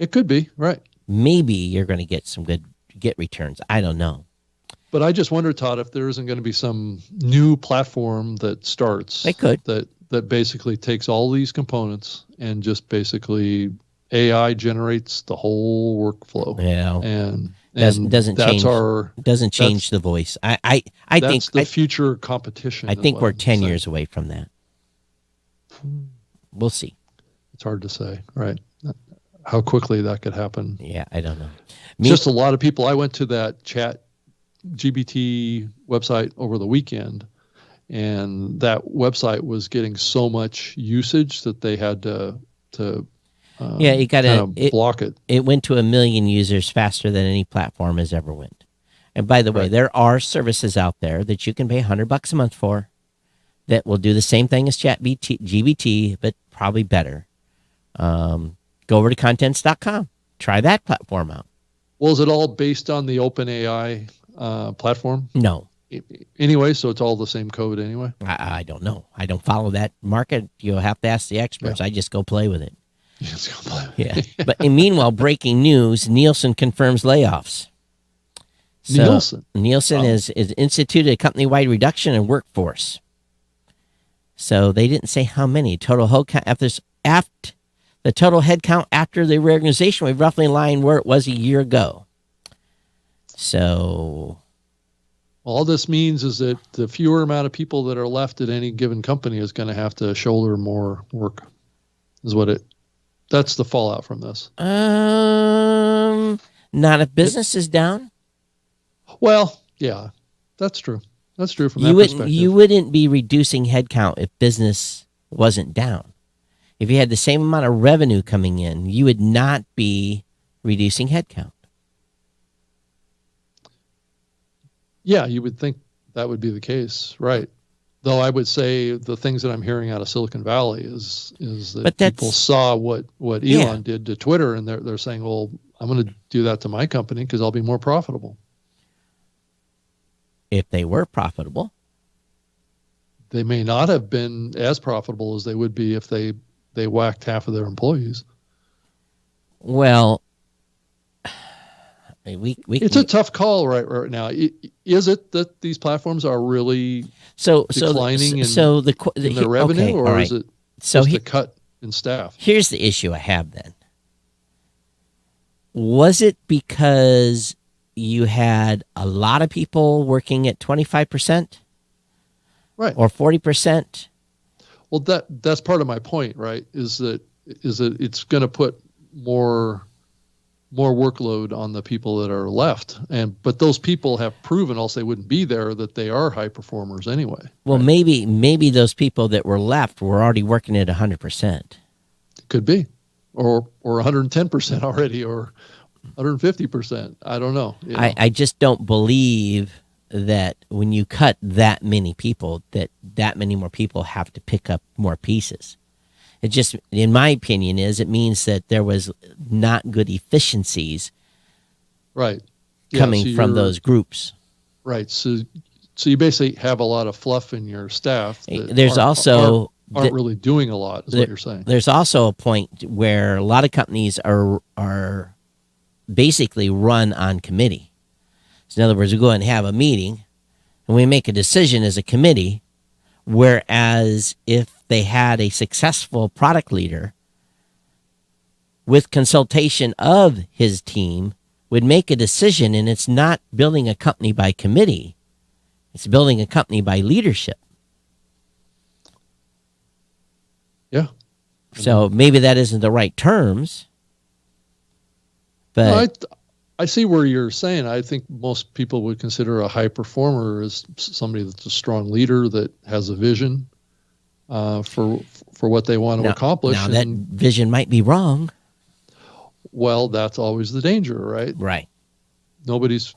it could be, right. Maybe you're going to get returns. I don't know. But I just wonder, Todd, if there isn't going to be some new platform that starts. They could. That basically takes all these components and just basically AI generates the whole workflow. Yeah. And doesn't change the voice. I that's think the future competition. I think we're 10 years away from that. We'll see. It's hard to say, right? How quickly that could happen. Yeah, I don't know. Just a lot of people. I went to that ChatGPT website over the weekend, and that website was getting so much usage that they had to you got to block it. It went to 1 million users faster than any platform has ever went. And by the way, there are services out there that you can pay $100 a month for that will do the same thing as ChatGPT, but probably better. Go over to contents.com. Try that platform out. Well, is it all based on the OpenAI platform? No. Anyway, so it's all the same code anyway? I don't know. I don't follow that market. You'll have to ask the experts. Yeah. I just go play with it. Yeah. But meanwhile, breaking news, Nielsen confirms layoffs. Nielsen is instituted a company-wide reduction in workforce. So they didn't say how many. Total headcount the total headcount after the reorganization was roughly in line where it was a year ago. So all this means is that the fewer amount of people that are left at any given company is going to have to shoulder more work. That's the fallout from this. Not if business is down. Well, yeah, That's true. That's true from You that wouldn't perspective. you wouldn't be reducing headcount if business wasn't down. If you had the same amount of revenue coming in, you would not be reducing headcount. Yeah, you would think that would be the case, right? Though I would say the things that I'm hearing out of Silicon Valley is that But that's- people saw what Elon Yeah. did to Twitter, and they're saying, well, I'm going to do that to my company because I'll be more profitable. If they were profitable. They may not have been as profitable as they would be if they whacked half of their employees. Well, we It's a tough call right now. Is it that these platforms are really declining in their revenue, okay, all or right. is it So just a cut in staff? here's the issue I have then. Was it because you had a lot of people working at 25% Right. or 40%? Well, that's part of my point, right? Is that it's going to put more workload on the people that are left, but those people have proven, else they wouldn't be there, that they are high performers anyway. Well, right? maybe those people that were left were already working at 100%. Could be, or 110% already, or 150%. I don't know. You know? I just don't believe that when you cut that many people, that many more people have to pick up more pieces. It just, in my opinion, it means that there was not good efficiencies right coming so from you're- those groups. Right. So you basically have a lot of fluff in your staff. That There's also aren't really doing a lot, is what you're saying. There's also a point where a lot of companies are basically run on committee. So in other words, we go and have a meeting and we make a decision as a committee, whereas if they had a successful product leader with consultation of his team would make a decision, and it's not building a company by committee, it's building a company by leadership. Yeah. So maybe that isn't the right terms, but No, I see where you're saying. I think most people would consider a high performer as somebody that's a strong leader that has a vision for what they want to accomplish. Now that vision might be wrong. Well, that's always the danger, right? Right. Nobody has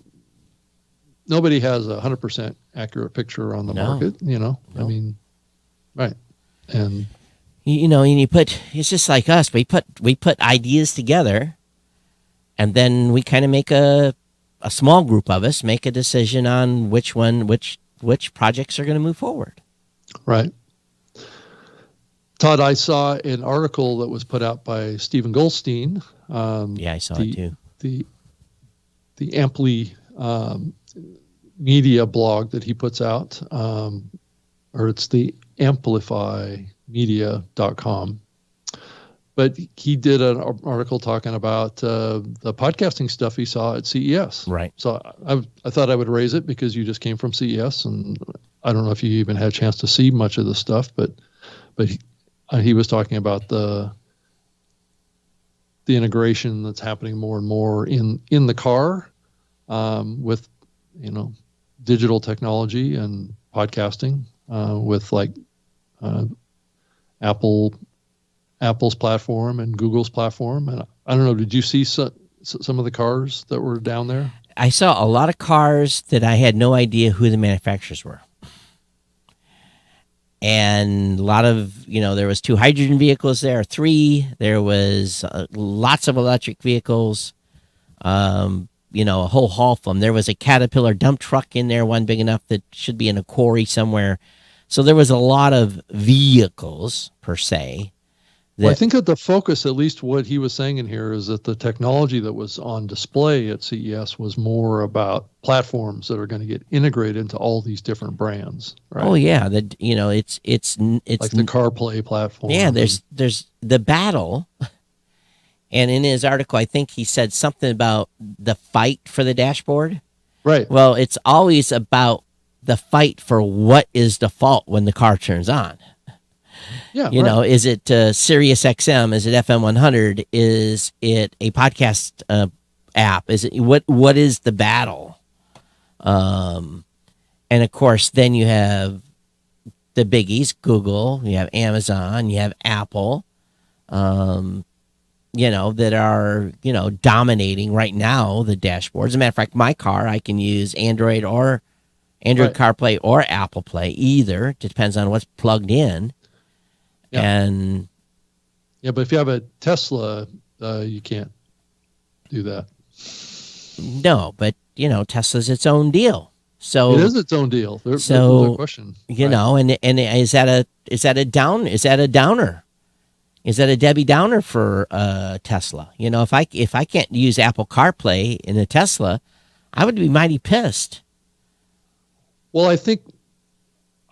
a 100% accurate picture on the No. market. You know, I No. mean, right? And And you put, it's just like us. We put ideas together, and then we kind of make a small group of us make a decision on which projects are going to move forward. right. Todd, I saw an article that was put out by Stephen Goldstein. Yeah, I saw it too. The Amply media blog that he puts out, or it's the amplifymedia.com. But he did an article talking about the podcasting stuff he saw at CES. Right. So I thought I would raise it because you just came from CES, and I don't know if you even had a chance to see much of this stuff, but he was talking about the integration that's happening more and more in the car with digital technology and podcasting with like Apple's platform and Google's platform. And I don't know, did you see some of the cars that were down there? I saw a lot of cars that I had no idea who the manufacturers were. And a lot of, there was 2 hydrogen vehicles there, 3. There was lots of electric vehicles, a whole haul of them. There was a Caterpillar dump truck in there, one big enough that should be in a quarry somewhere. So there was a lot of vehicles, per se. Well, I think that the focus, at least what he was saying in here, is that the technology that was on display at CES was more about platforms that are going to get integrated into all these different brands. Right? Oh yeah, it's like the CarPlay platform. Yeah, there's the battle. And in his article, I think he said something about the fight for the dashboard. Right. Well, it's always about the fight for what is default when the car turns on. Yeah. Is it Sirius XM? Is it FM 100? Is it a podcast app? Is it what is the battle? And of course, then you have the biggies, Google, you have Amazon, you have Apple, that are, dominating right now the dashboards. As a matter of fact, my car, I can use Android Right. CarPlay or Apple Play, either. It depends on what's plugged in. Yeah. And Yeah, but if you have a Tesla, you can't do that. no, but, Tesla's its own deal. So It is its own deal. There's So, no question. you Right. know, and is that a downer? Is that a Debbie Downer for Tesla? If I can't use Apple CarPlay in a Tesla, I would be mighty pissed. Well, I think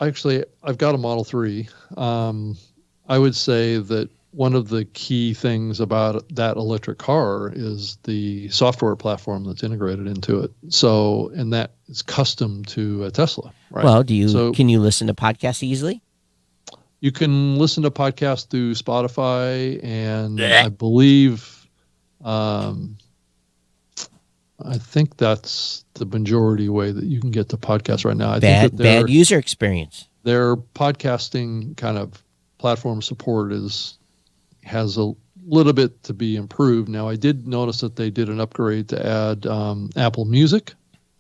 actually I've got a Model 3. I would say that one of the key things about that electric car is the software platform that's integrated into it. So, and that is custom to a Tesla, right? Well, So can you listen to podcasts easily? you can listen to podcasts through Spotify, and I believe, I think that's the majority way that you can get to podcasts right now. I think that Bad user experience. their podcasting kind of platform support has a little bit to be improved. Now, I did notice that they did an upgrade to add Apple Music,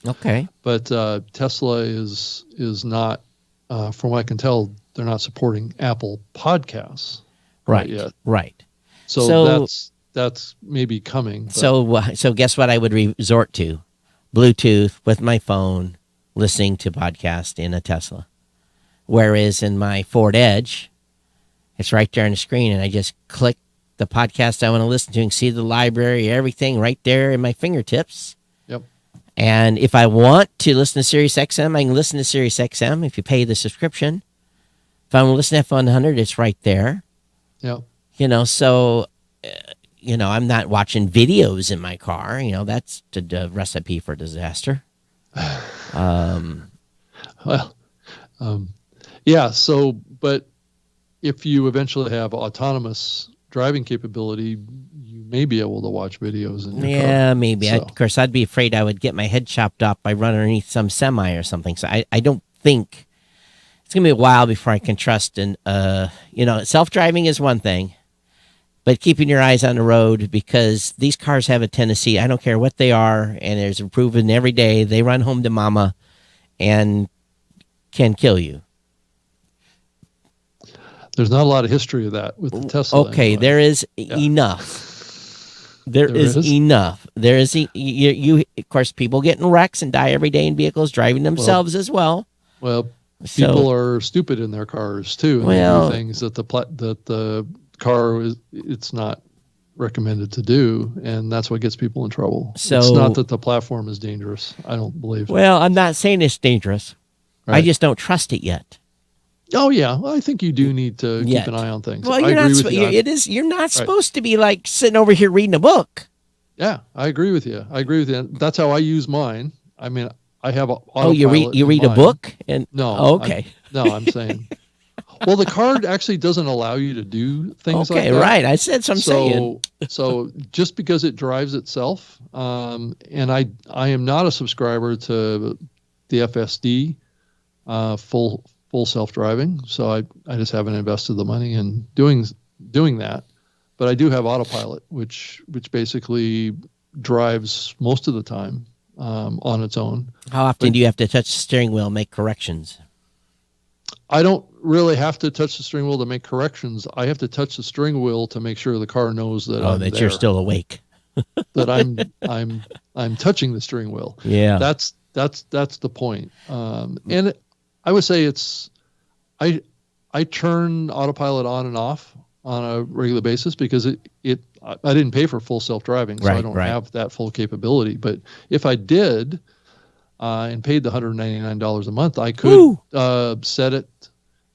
Okay. but Tesla is not, from what I can tell, they're not supporting Apple Podcasts Right. yet. Right. So, So- that's maybe coming. But So guess what I would resort to? Bluetooth with my phone, listening to podcast in a Tesla. Whereas in my Ford Edge, it's right there on the screen, and I just click the podcast I want to listen to and see the library, everything right there in my fingertips. Yep. And if I want to listen to Sirius XM, I can listen to Sirius XM if you pay the subscription. If I want to listen to F100, it's right there. Yep. So, I'm not watching videos in my car. That's the recipe for disaster. Well, yeah. So, but if you eventually have autonomous driving capability, you may be able to watch videos in your car. Yeah, maybe. So- Of course, I'd be afraid I would get my head chopped off by running underneath some semi or something. So I don't think it's going to be a while before I can trust. And, self-driving is one thing, but keeping your eyes on the road, because these cars have a tendency, I don't care what they are, and there's improvement every day. They run home to mama and can kill you. There's not a lot of history of that with the Tesla. Okay, anyway. there is enough. There is enough. There is you. Of course, people get in wrecks and die every day in vehicles driving themselves as well. Well, So- people are stupid in their cars too, and Well- they do things that the car it's not recommended to do, and that's what gets people in trouble. It's So- not that the platform is dangerous. I don't believe. Well, I'm not saying it's dangerous. I Right. just don't trust it yet. Oh yeah, well, I think you do need to Yet. keep an eye on things. Well, I you're not. agree with you. You're not supposed to be like sitting over here reading a book. Yeah, I agree with you. That's how I use mine. I mean, I have. Oh, you read a mine. book and No. Oh, okay. I'm saying. Well, the card actually doesn't allow you to do things like Okay, that. right. I said so. I'm saying. So just because it drives itself, and I am not a subscriber to the FSD, full self-driving. So I just haven't invested the money in doing that. But I do have autopilot, which basically drives most of the time on its own. How often do you have to touch the steering wheel and make corrections? I don't really have to touch the steering wheel to make corrections. I have to touch the steering wheel to make sure the car knows that I'm that there, you're still awake. that I'm touching the steering wheel. Yeah. That's the point. And I would say I turn autopilot on and off on a regular basis because I didn't pay for full self-driving, so I Right, don't right. have that full capability. But if I did and paid the $199 a month, I could set it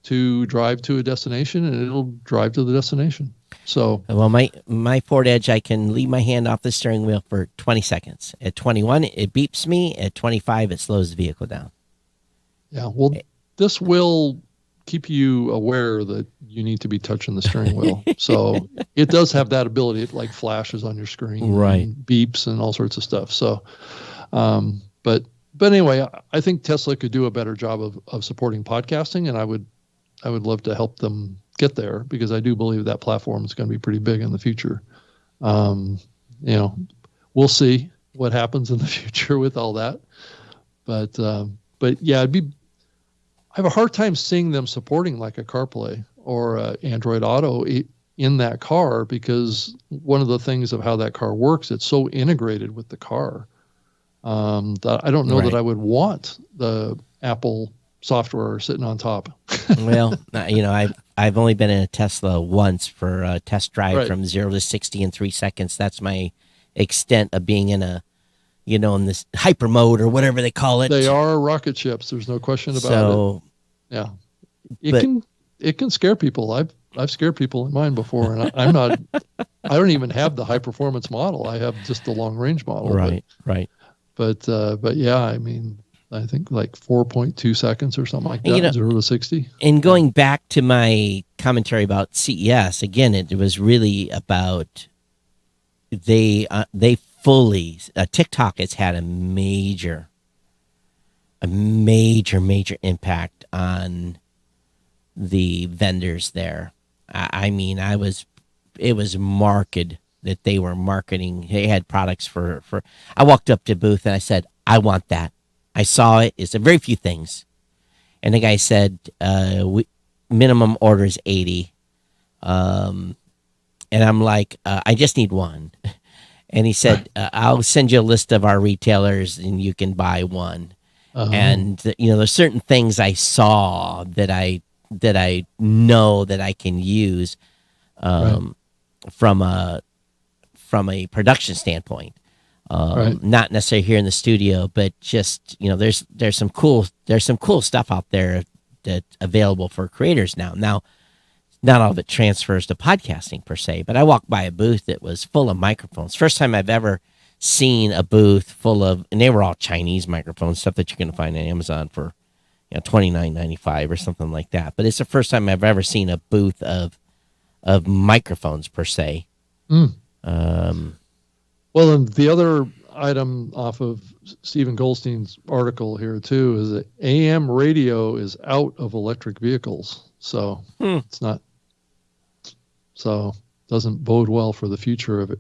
to drive to a destination, and it'll drive to the destination. So Well, my Ford Edge, I can leave my hand off the steering wheel for 20 seconds. At 21, it beeps me. At 25, it slows the vehicle down. yeah, well, this will keep you aware that you need to be touching the steering wheel. So it does have that ability. It like flashes on your screen, Right. and beeps and all sorts of stuff. So, but but anyway, I think Tesla could do a better job of supporting podcasting, and I would love to help them get there, because I do believe that platform is going to be pretty big in the future. We'll see what happens in the future with all that, but yeah, I have a hard time seeing them supporting like a CarPlay or Android Auto in that car, because one of the things of how that car works, it's so integrated with the car. That I don't know that I would want the Apple software sitting on top. Well, I've only been in a Tesla once for a test drive from 0 to 60 in 3 seconds. That's my extent of being in in this hyper mode or whatever they call it. They are rocket ships. There's no question about it. Yeah, it can scare people. I've scared people in mine before, and I don't even have the high performance model. I have just the long range model. Right. But yeah, I mean, I think like 4.2 seconds or something like that, 0 to 60. And going back to my commentary about CES, again, it was really about they fully, TikTok has had a major impact on the vendors there. I mean, it was marked that they were marketing. They had products for. I walked up to a booth and I said, I want that. I saw it. It's a very few things. And the guy said, minimum order is 80. And I'm like, I just need one. And he said, I'll send you a list of our retailers and you can buy one. And, there's certain things I saw that I know that I can use from a production standpoint. Not necessarily here in the studio, but just, there's some cool stuff out there that's available for creators now. Now, not all of it transfers to podcasting per se, but I walked by a booth that was full of microphones. First time I've ever seen a booth full of, and they were all Chinese microphones, stuff that you can find on Amazon for, $29.95 or something like that. But it's the first time I've ever seen a booth of microphones per se. Well, and the other item off of Stephen Goldstein's article here too is that AM radio is out of electric vehicles. So it's not, so doesn't bode well for the future of it.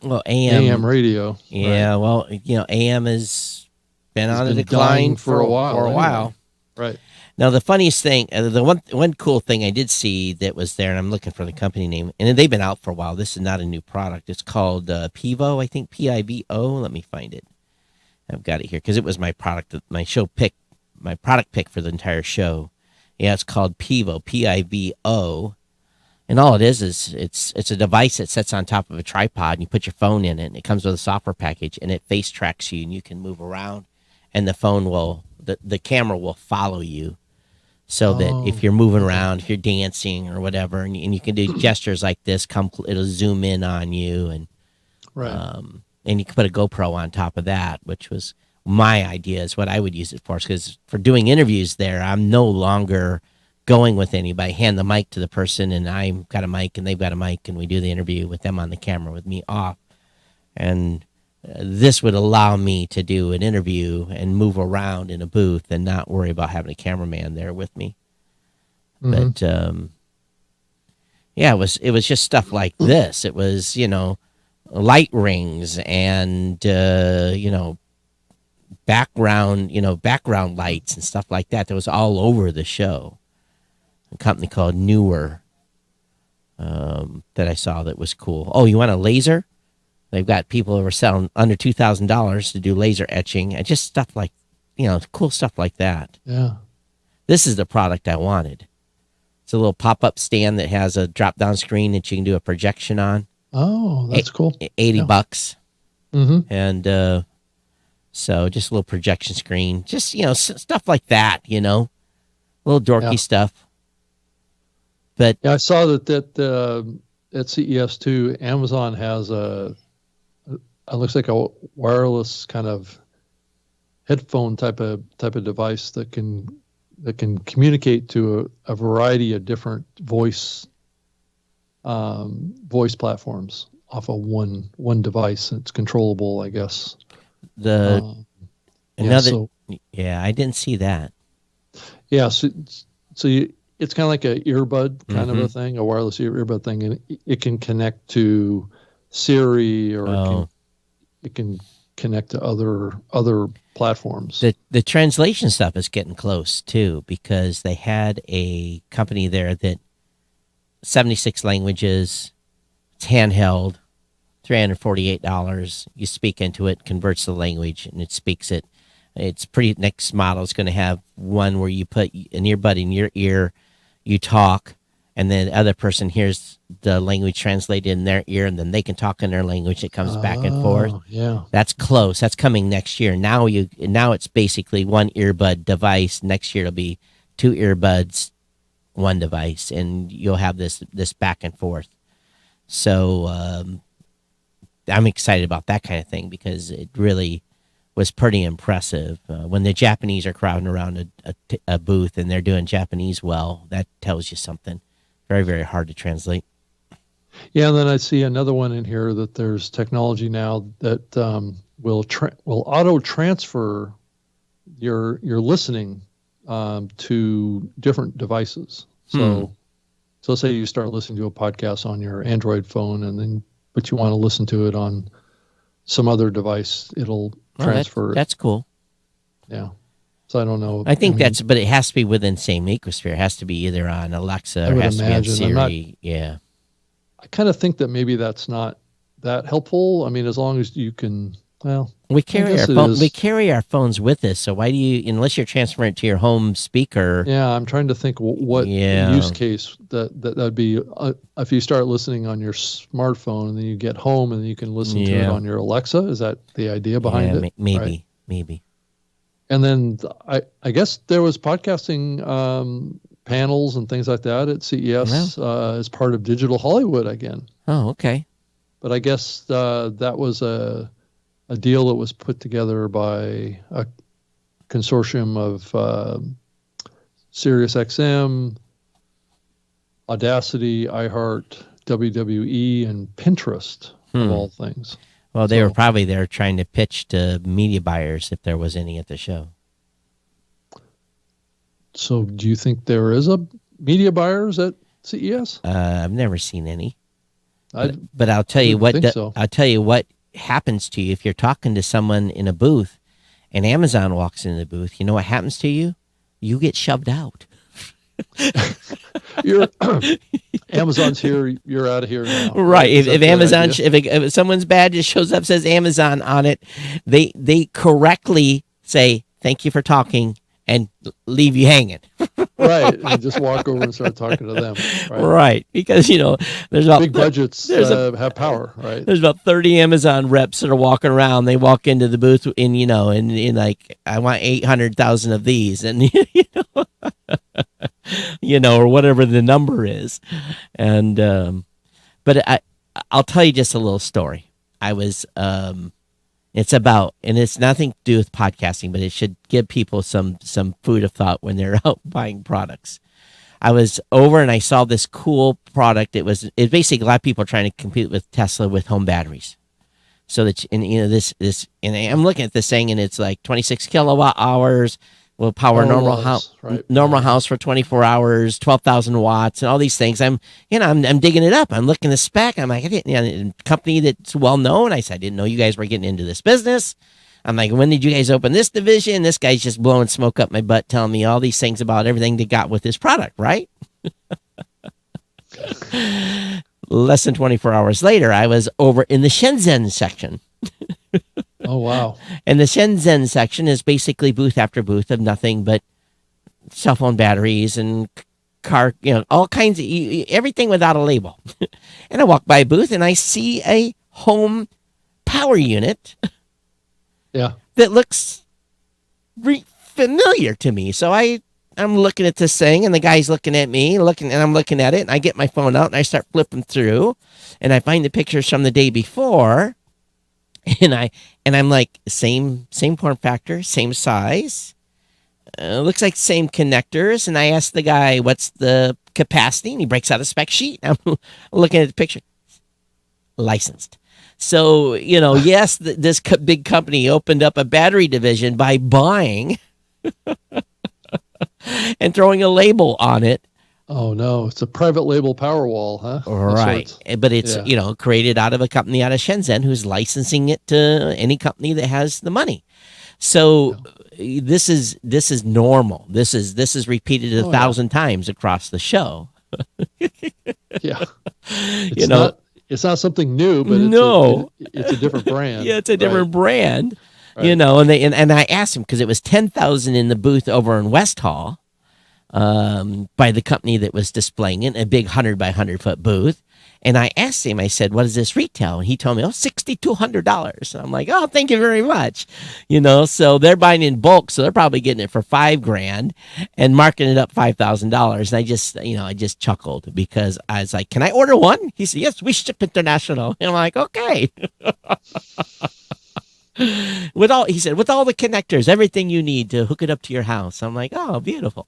Well, AM radio. Yeah. Well, AM has been on a decline for a while. Right. Now, the funniest thing, the one cool thing I did see that was there, and I'm looking for the company name, and they've been out for a while. This is not a new product. It's called Pivo, I think, Pivo. Let me find it. I've got it here because it was my product pick for the entire show. Yeah, it's called Pivo, Pivo. And all it is it's a device that sits on top of a tripod, and you put your phone in it, and it comes with a software package, and it face tracks you, and you can move around, and the phone the camera will follow you, so that if you're moving around, if you're dancing or whatever, and you can do gestures like this, it'll zoom in on you, and and you can put a GoPro on top of that, which was my idea is what I would use it for, because for doing interviews there, I'm no longer going with anybody. Hand the mic to the person, and I've got a mic and they've got a mic, and we do the interview with them on the camera with me off. And this would allow me to do an interview and move around in a booth and not worry about having a cameraman there with me. But yeah, it was just stuff like this. It was, light rings and background lights and stuff like that. That was all over the show. A company called Newer that I saw that was cool. Oh, you want a laser? They've got people who are selling under $2,000 to do laser etching and just stuff like, cool stuff like that. Yeah. This is the product I wanted. It's a little pop-up stand that has a drop-down screen that you can do a projection on. Oh, that's cool. $80. Mm-hmm. And so just a little projection screen. Just, stuff like that, little dorky stuff. But yeah, I saw that at CES too, Amazon has it looks like a wireless kind of headphone type of device that can communicate to a variety of different voice platforms off of one device. It's controllable, I guess. and Another, yeah, I didn't see that. Yeah, it's kind of like a earbud kind of a thing, a wireless earbud thing, and it can connect to Siri, or it can connect to other platforms. The translation stuff is getting close too, because they had a company there that 76 languages, it's handheld, $348. You speak into it, converts the language, and it speaks it. It's pretty. Next model is going to have one where you put an earbud in your ear, you talk, and then the other person hears the language translated in their ear, and then they can talk in their language. It comes back and forth. Yeah, that's close. That's coming next year. Now it's basically one earbud device. Next year it'll be two earbuds, one device, and you'll have this back and forth. So I'm excited about that kind of thing, because it really was pretty impressive. When the Japanese are crowding around a booth and they're doing Japanese well, that tells you something. Very, very hard to translate. Yeah, and then I see another one in here that there's technology now that will auto transfer your listening to different devices. So say you start listening to a podcast on your Android phone, but you want to listen to it on some other device, it'll transfer. That's cool. Yeah. So I don't know. But it has to be within the same ecosphere. It has to be either on Alexa or it has to be on Siri. Yeah. I kind of think that maybe that's not that helpful. I mean, as long as you can, we carry our phones with us. So why do you, unless you're transferring it to your home speaker? Yeah, I'm trying to think what use case that'd be. If you start listening on your smartphone and then you get home and you can listen to it on your Alexa. Is that the idea behind it? Maybe. And then I guess there was podcasting panels and things like that at CES as part of Digital Hollywood again. Oh, okay. But I guess that was a deal that was put together by a consortium of SiriusXM, Audacity, iHeart, WWE, and Pinterest, of all things. Well, they were probably there trying to pitch to media buyers, if there was any at the show. So do you think there is a media buyers at CES? I've never seen any. But I'll tell you what. I'll tell you what happens to you if you're talking to someone in a booth, and Amazon walks into the booth. You know what happens to you? You get shoved out. Amazon's here. You're out of here now. Right. If Amazon, if someone's badge just shows up says Amazon on it, they correctly say thank you for talking and leave you hanging. Right. And just walk over and start talking to them. Right. Because, there's about big budgets have power, right? There's about 30 Amazon reps that are walking around. They walk into the booth and like, I want 800,000 of these. And, or whatever the number is. And, but I'll tell you just a little story. I was, it's nothing to do with podcasting, but it should give people some food of thought when they're out buying products. I was over and I saw this cool product. It's basically a lot of people are trying to compete with Tesla with home batteries. So that, and I'm looking at this thing and it's like 26 kilowatt hours will power normal house for 24 hours, 12,000 watts, and all these things. I'm digging it up. I'm looking at the spec. I'm like, a company that's well known. I said, I didn't know you guys were getting into this business. I'm like, when did you guys open this division? This guy's just blowing smoke up my butt, telling me all these things about everything they got with this product, right? Less than 24 hours later, I was over in the Shenzhen section. Oh, wow. And the Shenzhen section is basically booth after booth of nothing but cell phone batteries and car, all kinds of, everything without a label. And I walk by a booth and I see a home power unit. Yeah. That looks familiar to me. So I'm looking at this thing and the guy's looking at me, and I'm looking at it, and I get my phone out and I start flipping through and I find the pictures from the day before. And I'm like, same form factor, same size, looks like same connectors. And I asked the guy, what's the capacity? And he breaks out a spec sheet. I'm looking at the picture. Licensed. So, yes, this big company opened up a battery division by buying and throwing a label on it. Oh no, it's a private label Powerwall, huh? Right. But it's, created out of a company out of Shenzhen who's licensing it to any company that has the money. So this is normal. This is repeated 1,000 times across the show. Yeah. It's not something new, but it's a different brand. Yeah, it's a different brand. Right. And I asked him because it was 10,000 in the booth over in West Hall. By the company that was displaying it, a big 100 by 100 foot booth. And I asked him, I said, what does this retail? And he told me, $6,200. And I'm like, oh, thank you very much. So they're buying in bulk. So they're probably getting it for $5,000 and marking it up $5,000. And I just chuckled because I was like, can I order one? He said, yes, we ship international. And I'm like, okay. He said, with all the connectors, everything you need to hook it up to your house. I'm like, oh, beautiful.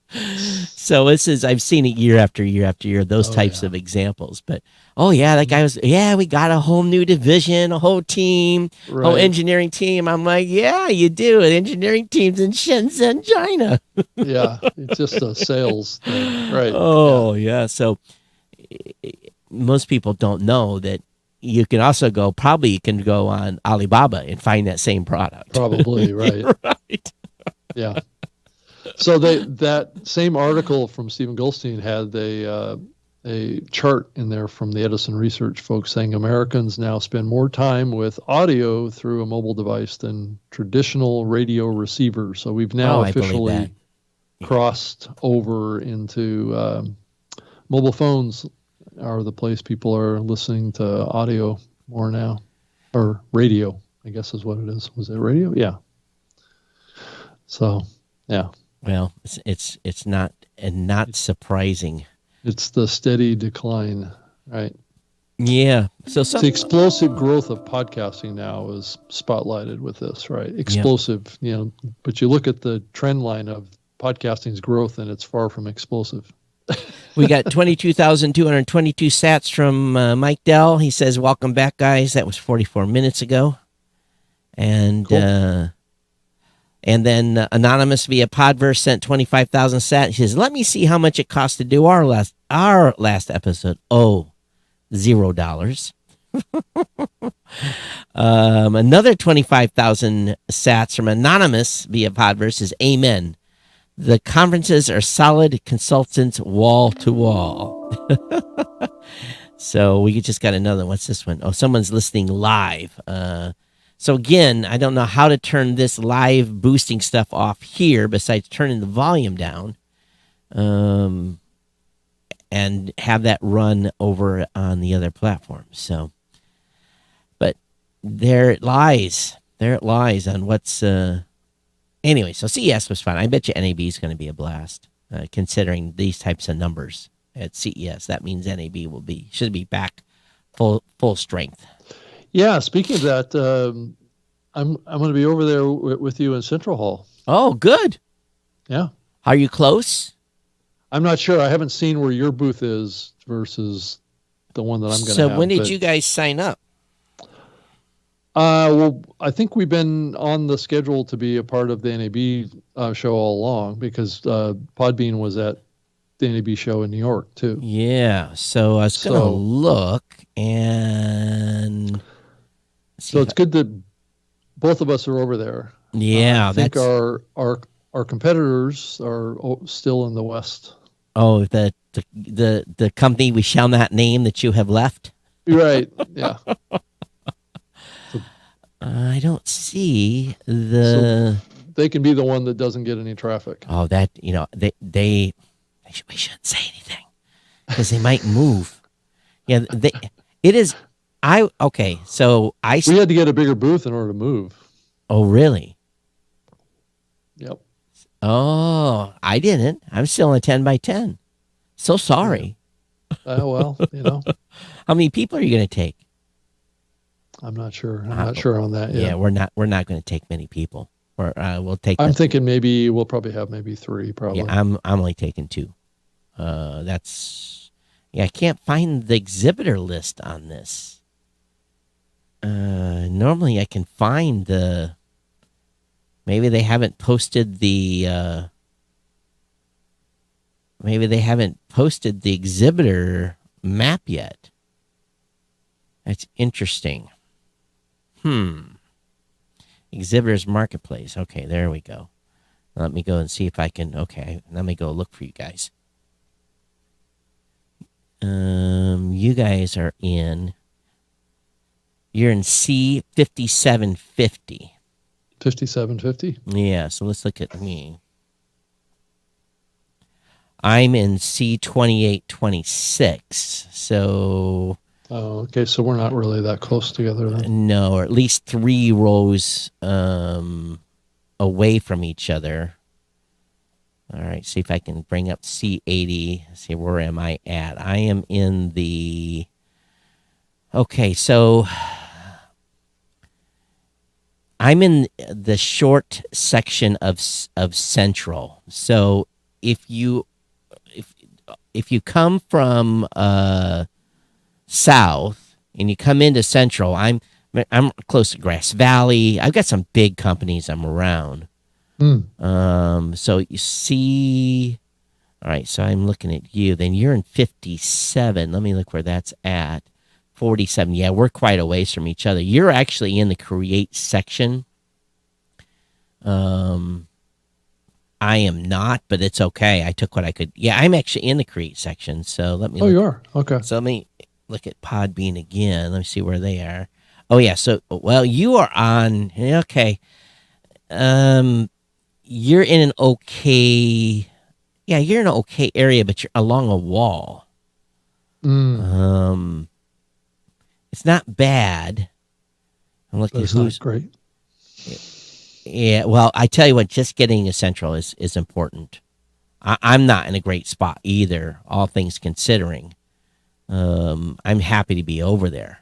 So I've seen it year after year after year, those types of examples. But, that guy was, we got a whole new division, a whole team, whole engineering team. I'm like, yeah, you do. An engineering team's in Shenzhen, China. Yeah, it's just a sales thing. Right. Oh, yeah. So most people don't know that you can also go on Alibaba and find that same product. Probably, right. Right. Yeah. So that same article from Stephen Goldstein had a chart in there from the Edison Research folks saying Americans now spend more time with audio through a mobile device than traditional radio receivers. So we've now officially crossed over into mobile phones are the place people are listening to audio more now, or radio, I guess is what it is. Was it radio? Yeah. So, yeah. Well, it's not surprising. It's the steady decline, right? Yeah. So the explosive growth of podcasting now is spotlighted with this, right? Explosive, but you look at the trend line of podcasting's growth and it's far from explosive. We got 22,222 sats from Mike Dell. He says, welcome back, guys. That was 44 minutes ago. And cool. And then Anonymous via Podverse sent 25,000 sats. He says, let me see how much it cost to do our last episode. Oh, $0. Another 25,000 sats from Anonymous via Podverse is amen. The conferences are solid consultants wall to wall. So we just got another. What's this one? Oh, someone's listening live. So again, I don't know how to turn this live boosting stuff off here besides turning the volume down. And have that run over on the other platforms. So, but there it lies. There it lies on what's... Anyway, so CES was fun. I bet you NAB is going to be a blast, considering these types of numbers at CES. That means NAB should be back full strength. Yeah, speaking of that, I'm going to be over there with you in Central Hall. Oh, good. Yeah. Are you close? I'm not sure. I haven't seen where your booth is versus the one that I'm going to have. So when did you guys sign up? Well, I think we've been on the schedule to be a part of the NAB show all along because Podbean was at the NAB show in New York too. Yeah. So I was going to look and... So it's good that both of us are over there. Yeah. I think our competitors are still in the West. Oh, the company we shall not name that you have left? Right. Yeah. I don't see the... So they can be the one that doesn't get any traffic. Oh, that, we shouldn't say anything because they might move. Yeah, okay, so we had to get a bigger booth in order to move. Oh, really? Yep. Oh, I didn't. I'm still in a 10 by 10. So sorry. Well, How many people are you going to take? I'm not sure. I'm not sure on that yet. Yeah, we're not going to take many people. We'll take. I'm thinking maybe we'll probably have maybe 3. Probably. Yeah, I'm only taking 2. That's Yeah, I can't find the exhibitor list on this. Normally I can find the. Maybe they haven't posted the. Maybe they haven't posted the exhibitor map yet. That's interesting. Exhibitors Marketplace. Okay, there we go. Let me go and see if I can. Okay, let me go look for you guys. You guys are in. You're in C5750. 5750. Yeah, so let's look at me. I'm in C2826. So Oh, okay. So we're not really that close together then. no, or at least 3 rows away from each other. All right, see if I can bring up C80. See, where am I at? I am in the. Okay, so I'm in the short section of Central. So if you come from south and you come into Central, I'm close to Grass Valley. I've got some big companies I'm around. So you see, all right, so I'm looking at you. Then you're in 57. Let me look where that's at. 47. Yeah, we're quite a ways from each other. You're actually in the create section. I am not, but it's okay. I took what I could. Yeah, I'm actually in the create section. So let me. Oh, you are? Okay. So let me look at Podbean again. Let me see where they are. Oh yeah. So you are on. Okay. You're in an okay. Yeah, you're in an okay area, but you're along a wall. It's not bad. I'm looking at who's not great. Yeah, well, I tell you what, just getting a Central is important. I'm not in a great spot either, all things considering. I'm happy to be over there.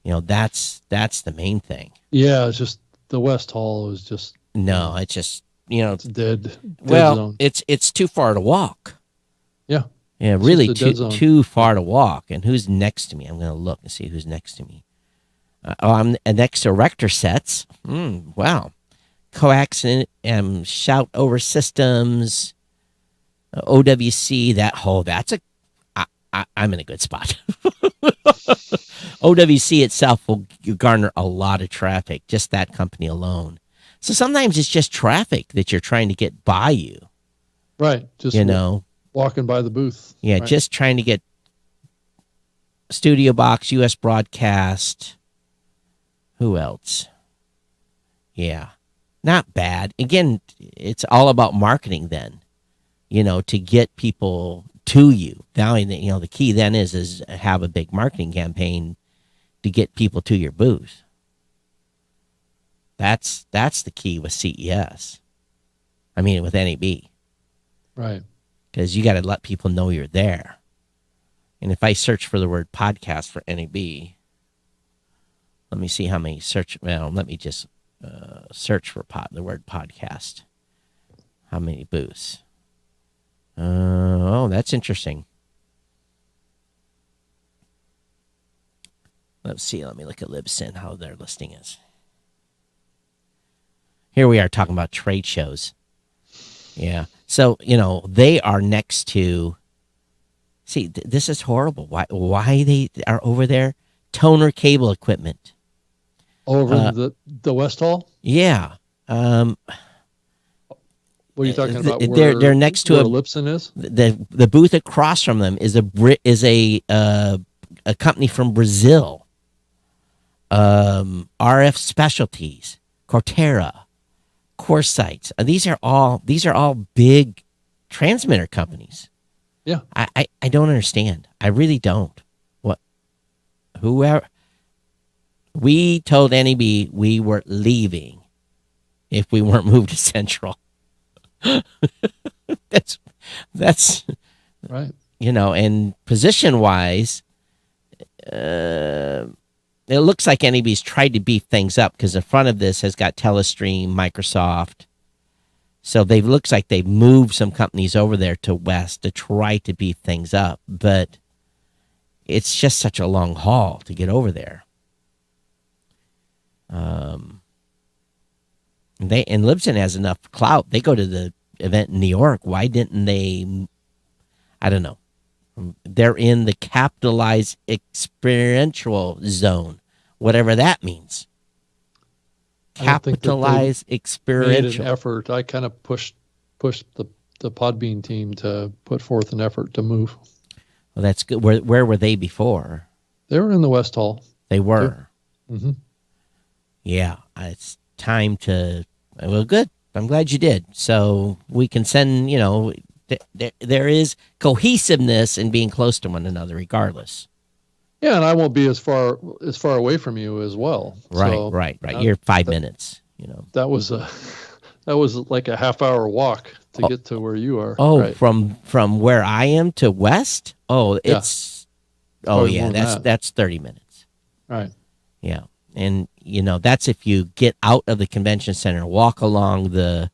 That's the main thing. Yeah, it's just the West Hall is just. No, it's just it's dead well, zone. it's too far to walk. Yeah. Yeah, It's really just a dead zone. too far to walk. And who's next to me? I'm going to look and see who's next to me. I'm next to Rector Sets. Wow. Coax and Shout Over Systems, OWC. I'm in a good spot. OWC itself will garner a lot of traffic, just that company alone. So sometimes it's just traffic that you're trying to get by you. Right. Just walking by the booth. Yeah, right. Just trying to get Studio Box, US Broadcast. Who else? Yeah, not bad. Again, it's all about marketing then, to get people to you. Now, the key then is have a big marketing campaign to get people to your booth. That's the key with CES. I mean, with NAB. Right. Because you got to let people know you're there. And if I search for the word podcast for NAB, let me see how many search. Well, let me just search for the word podcast. How many booths? Oh, that's interesting. Let's see. Let me look at Libsyn, how their listing is. Here we are talking about trade shows. Yeah. So, they are next to. See, this is horrible. Why they are over there? Toner cable equipment. Over in the West Hall? Yeah. What are you talking about? They're next to where a Libsyn is? The booth across from them is a company from Brazil. RF Specialties, Cortera, Coresites. These are all big transmitter companies. Yeah. I don't understand. I really don't. Whoever we told NEB we were leaving if we weren't moved to Central. That's right. And position wise, it looks like NEB's tried to beef things up because the front of this has got Telestream, Microsoft. So looks like they've moved some companies over there to West to try to beef things up. But it's just such a long haul to get over there. And Libsyn has enough clout. They go to the event in New York. Why didn't they? I don't know. They're in the capitalized experiential zone, whatever that means. I don't think that they Capitalized made experiential. an effort. I kind of pushed the Podbean team to put forth an effort to move. Well, that's good. Where were they before? They were in the West Hall. They were. Mm-hmm. Yeah, it's time to. Well, good. I'm glad you did. So we can send. There is cohesiveness in being close to one another, regardless. Yeah, and I won't be as far away from you as well. Right, So right. You're 5 minutes. that was like a half-hour walk to get to where you are. Oh, right. from where I am to west. Oh, Yeah. it's. Probably Yeah, more than that's 30 minutes. Right. Yeah, and that's if you get out of the convention center, walk along the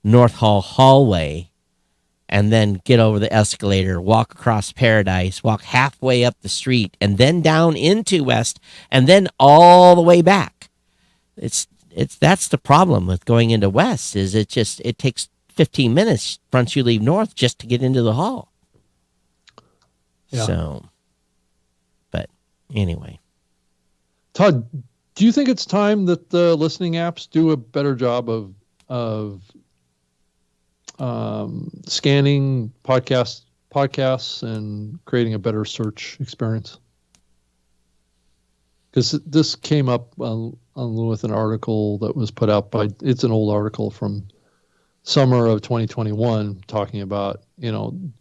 North Hall hallway, and then get over the escalator, walk across Paradise, walk halfway up the street, and then down into West, and then all the way back. That's the problem with going into West, is it takes 15 minutes once you leave North just to get into the hall. Yeah. So, but anyway. Todd, do you think it's time that the listening apps do a better job of scanning podcasts and creating a better search experience? Because this came up with an article that was put out it's an old article from summer of 2021 talking about,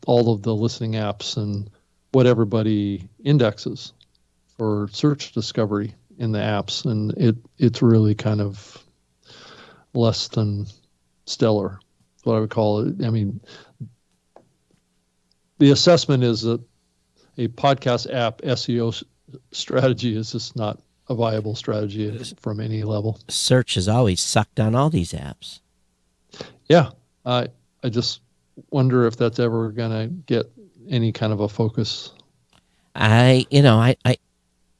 all of the listening apps and what everybody indexes for search discovery in the apps. And it's really kind of less than stellar, what I would call it. I mean, the assessment is that a podcast app SEO strategy is just not a viable strategy from any level. Search has always sucked on all these apps. Yeah. I just wonder if that's ever going to get any kind of a focus.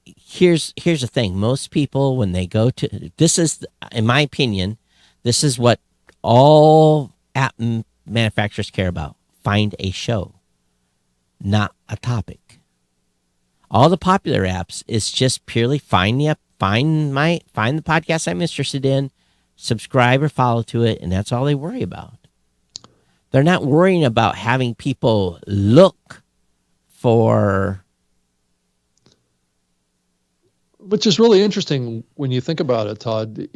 Here's the thing. Most people, when they go to, this is, in my opinion, this is what all app manufacturers care about. Find a show, not a topic. All the popular apps is just purely find the podcast I'm interested in, subscribe or follow to it, and that's all they worry about. They're not worrying about having people look for. Which is really interesting when you think about it, Todd.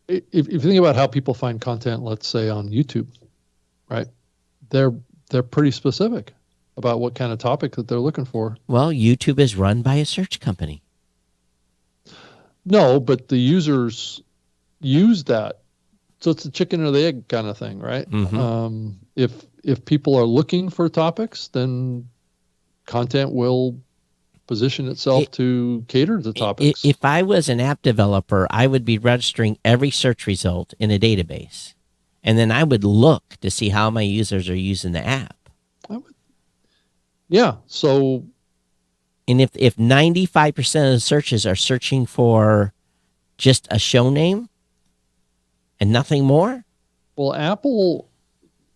If you think about how people find content, let's say on YouTube, right? They're pretty specific about what kind of topic that they're looking for. Well, YouTube is run by a search company. No, but the users use that. So it's the chicken or the egg kind of thing, right? Mm-hmm. If people are looking for topics, then content will position itself to cater to topics. If I was an app developer, I would be registering every search result in a database. And then I would look to see how my users are using the app. Yeah. So, and if 95% of the searches are searching for just a show name and nothing more. Well, Apple,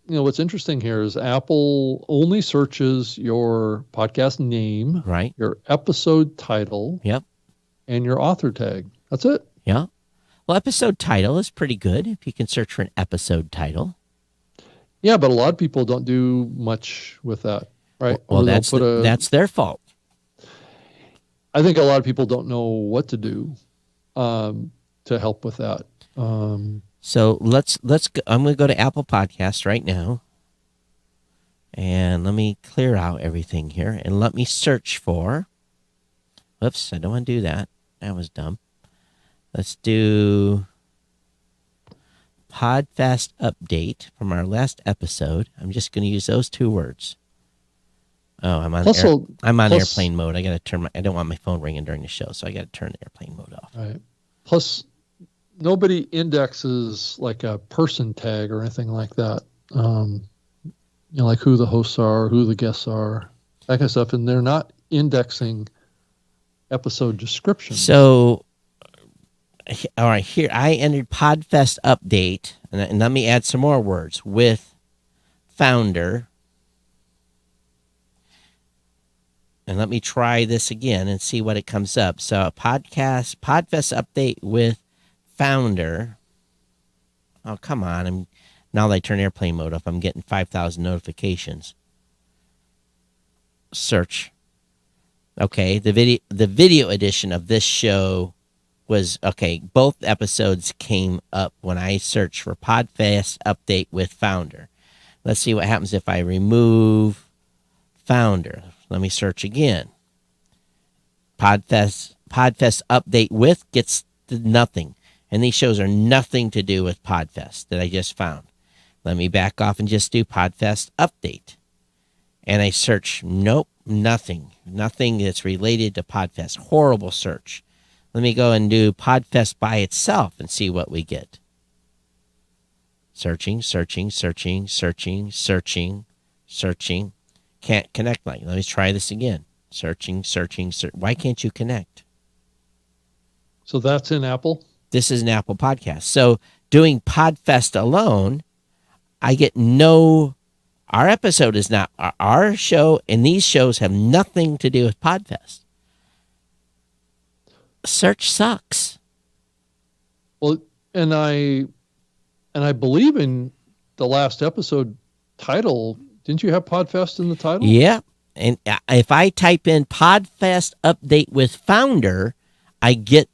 what's interesting here is Apple only searches your podcast name, right? Your episode title, yep, and your author tag. That's it. Yeah. Well, episode title is pretty good if you can search for an episode title. Yeah, but a lot of people don't do much with that, right? Well, that's their fault. I think a lot of people don't know what to do to help with that. So let's go. I'm going to go to Apple Podcasts right now, and let me clear out everything here, and let me search for. Whoops, I don't want to do that. That was dumb. Let's do Podfast update from our last episode. I'm just going to use those two words. Oh, I'm on airplane mode. I got to turn I don't want my phone ringing during the show, so I got to turn the airplane mode off. Right. Plus, nobody indexes like a person tag or anything like that. Like who the hosts are, who the guests are, that kind of stuff. And they're not indexing episode descriptions. So, all right, here I entered Podfest update, and let me add some more words with founder. And let me try this again and see what it comes up. So Podfest update with founder. Oh, come on. Now that I turn airplane mode up, I'm getting 5,000 notifications. Search. Okay, the video edition of this show was, okay, both episodes came up when I searched for Podfest update with founder. Let's see what happens if I remove founder. Let me search again. Podfest update with gets nothing. And these shows are nothing to do with Podfest that I just found. Let me back off and just do Podfest update. And I search, nope, nothing. Nothing that's related to Podfest. Horrible search. Let me go and do Podfest by itself and see what we get. Searching. Can't connect. Let me try this again. Searching. Why can't you connect? So that's in Apple? This is an Apple podcast. So doing Podfest alone, I get no... Our episode is not... Our show and these shows have nothing to do with Podfest. Search sucks. Well, and I believe in the last episode title... Didn't you have Podfest in the title? Yeah. And if I type in Podfest update with founder, I get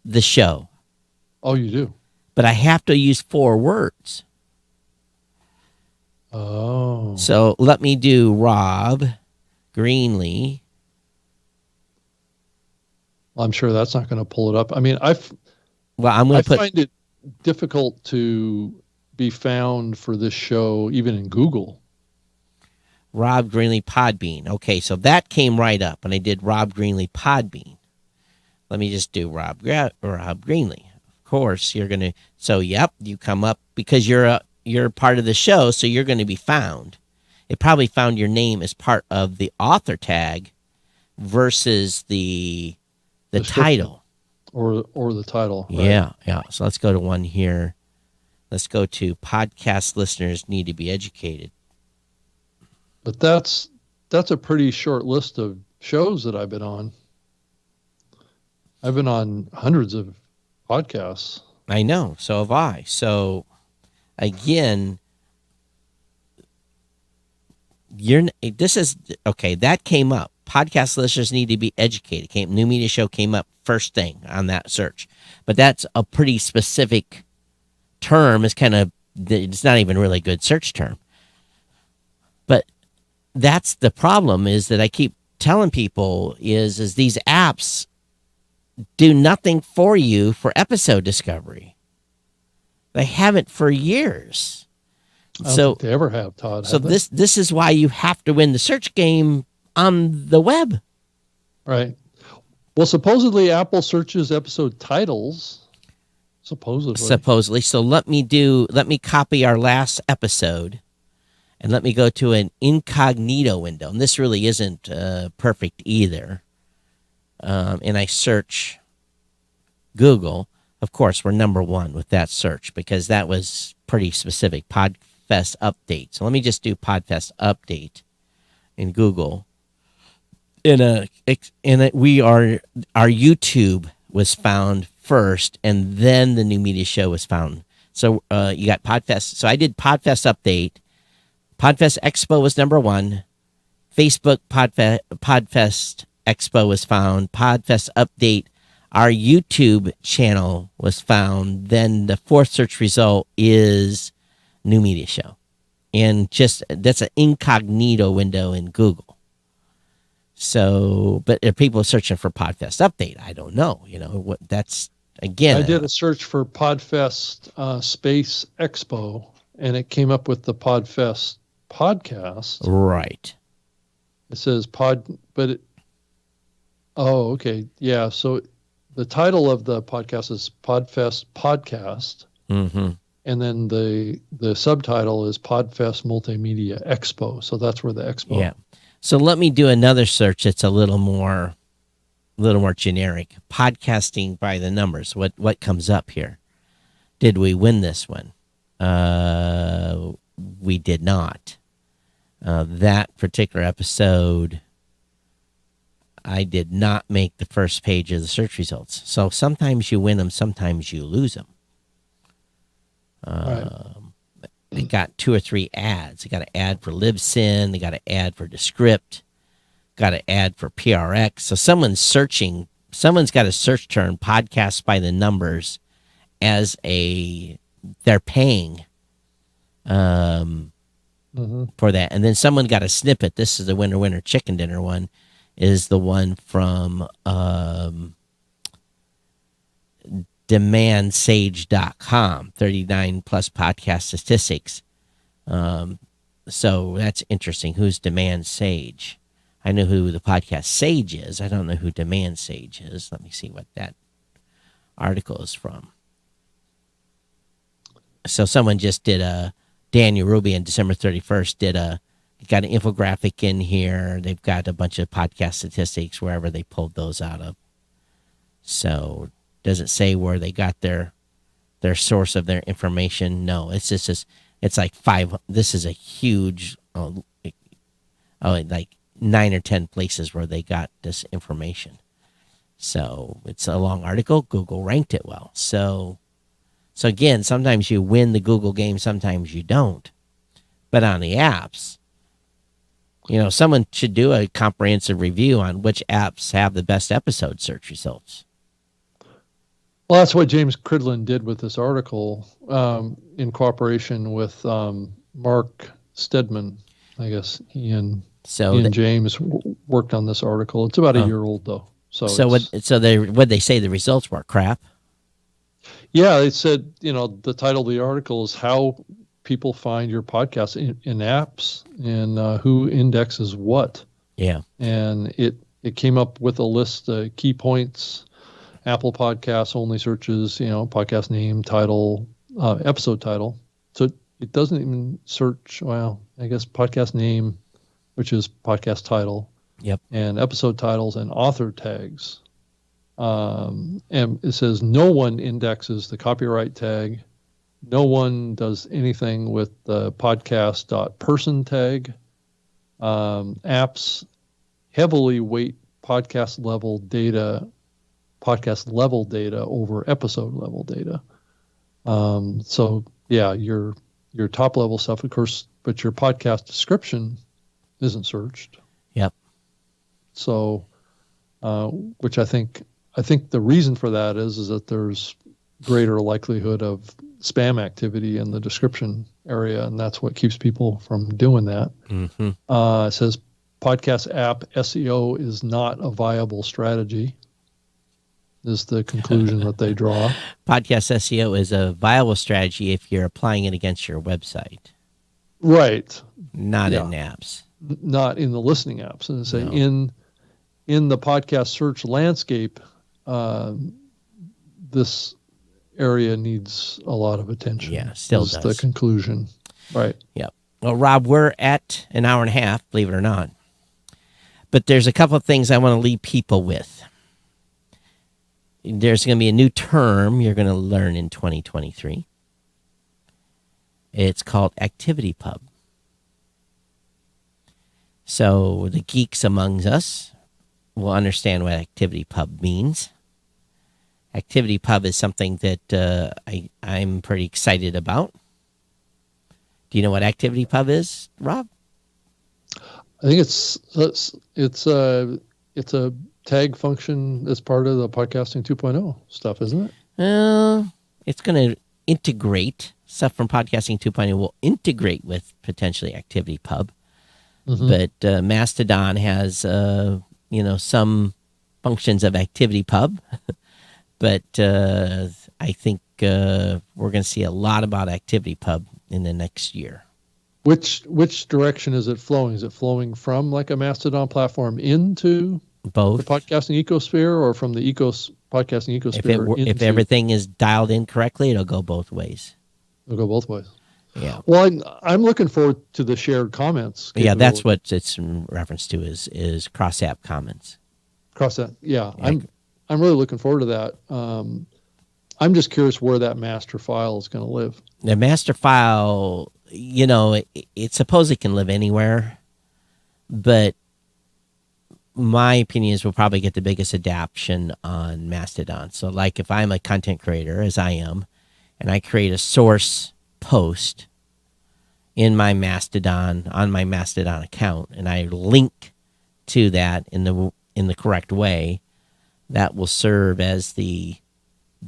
the show. Oh, you do? But I have to use 4 words. Oh. So let me do Rob Greenlee. I'm sure that's not going to pull it up. I mean, I find it difficult to be found for this show, even in Google. Rob Greenlee Podbean. Okay, so that came right up, and I did Rob Greenlee Podbean. Let me just do Rob Greenlee. Of course, you're gonna. So, yep, you come up because you're part of the show, so you're going to be found. It probably found your name as part of the author tag versus the title or the title. Right? Yeah. So let's go to one here. Let's go to podcast listeners need to be educated. But that's a pretty short list of shows that I've been on. I've been on hundreds of podcasts. I know. So have I. So again, this is okay. That came up. Podcast listeners need to be educated. New Media Show came up first thing on that search, but that's a pretty specific term. It's not even really a good search term. But that's the problem, is that I keep telling people is these apps do nothing for you for episode discovery. They haven't for years. I don't think they ever have, Todd. So this is why you have to win the search game on the web. Right. Well, supposedly Apple searches episode titles. Supposedly. So let me copy our last episode. And let me go to an incognito window. And this really isn't perfect either. And I search Google. Of course, we're number 1 with that search because that was pretty specific. Podfest update. So let me just do Podfest update in Google. Our YouTube was found first, and then the New Media Show was found. So you got Podfest. So I did Podfest update. Podfest Expo was number 1. Facebook Podfest Expo was found. Podfest Update, our YouTube channel was found. Then the 4th search result is New Media Show. And that's an incognito window in Google. So, but are people searching for Podfest Update? I don't know. That's, again. I did a search for Podfest Space Expo, and it came up with the Podfest podcast. Right. It says okay. Yeah. So the title of the podcast is Podfest Podcast. Mm-hmm. And then the subtitle is Podfest Multimedia Expo. So that's where the expo. Yeah. So let me do another search that's a little more generic. Podcasting by the numbers. What comes up here? Did we win this one? We did not. That particular episode, I did not make the first page of the search results. So sometimes you win them, sometimes you lose them. Right. They got 2 or 3 ads. They got an ad for Libsyn. They got an ad for Descript. Got an ad for PRX. So someone's got a search term, podcast by the numbers, as they're paying for that. And then someone got a snippet. This is the winner chicken dinner one, is the one from demandsage.com, 39 plus podcast statistics. So that's interesting. Who's Demand Sage? I know who the podcast Sage is. I don't know who Demand Sage is. Let me see what that article is from. So someone just did Daniel Ruby on December 31st got an infographic in here. They've got a bunch of podcast statistics wherever they pulled those out of. So does it say where they got their source of their information? No, it's just it's like 5. This is a huge, like 9 or 10 places where they got this information. So it's a long article. Google ranked it well. So again, sometimes you win the Google game, sometimes you don't. But on the apps, someone should do a comprehensive review on which apps have the best episode search results. Well, that's what James Cridland did with this article in cooperation with Mark Stedman. I guess he and James worked on this article. It's about a year old, though. What'd they say the results were? Crap? Yeah, they said, the title of the article is How People Find Your Podcast in Apps and Who Indexes What. Yeah. And it came up with a list of key points. Apple Podcasts only searches, podcast name, title, episode title. So it doesn't even search, I guess podcast name, which is podcast title. Yep. And episode titles and author tags. And it says no one indexes the copyright tag. No one does anything with the podcast.person tag. Apps heavily weight podcast level data over episode level data. So yeah, your top level stuff, of course, but your podcast description isn't searched. Yep. So, which I think the reason for that is that there's greater likelihood of spam activity in the description area, and that's what keeps people from doing that. Mm-hmm. It says podcast app SEO is not a viable strategy, is the conclusion that they draw. Podcast SEO is a viable strategy if you're applying it against your website. Right. Not in apps. Not in the listening apps. And say in the podcast search landscape, this area needs a lot of attention. Yeah, still does. The conclusion. Right. Yep. Well, Rob, we're at an hour and a half, believe it or not. But there's a couple of things I want to leave people with. There's going to be a new term you're going to learn in 2023. It's called ActivityPub. So the geeks among us will understand what ActivityPub means. ActivityPub is something that I'm pretty excited about. Do you know what ActivityPub is, Rob? I think it's a tag function as part of the podcasting 2.0 stuff, isn't it? It's going to integrate stuff from podcasting 2.0. Will integrate with potentially ActivityPub, but Mastodon has some functions of ActivityPub. But I think we're going to see a lot about ActivityPub in the next year. Which direction is it flowing? Is it flowing from like a Mastodon platform into both the podcasting ecosphere, or from the podcasting ecosphere? If everything is dialed in correctly, it'll go both ways. It'll go both ways. Yeah. Well, I'm looking forward to the shared comments. Yeah, that's capability. what it's in reference to is cross app comments. Cross that. Yeah, Yeah. I'm really looking forward to that. I'm just curious where that master file is going to live. The master file, it supposedly can live anywhere, but my opinion is we'll probably get the biggest adaption on Mastodon. So, like if I'm a content creator, as I am, and I create a source post in my Mastodon on my Mastodon account, and I link to that in the correct way, that will serve as the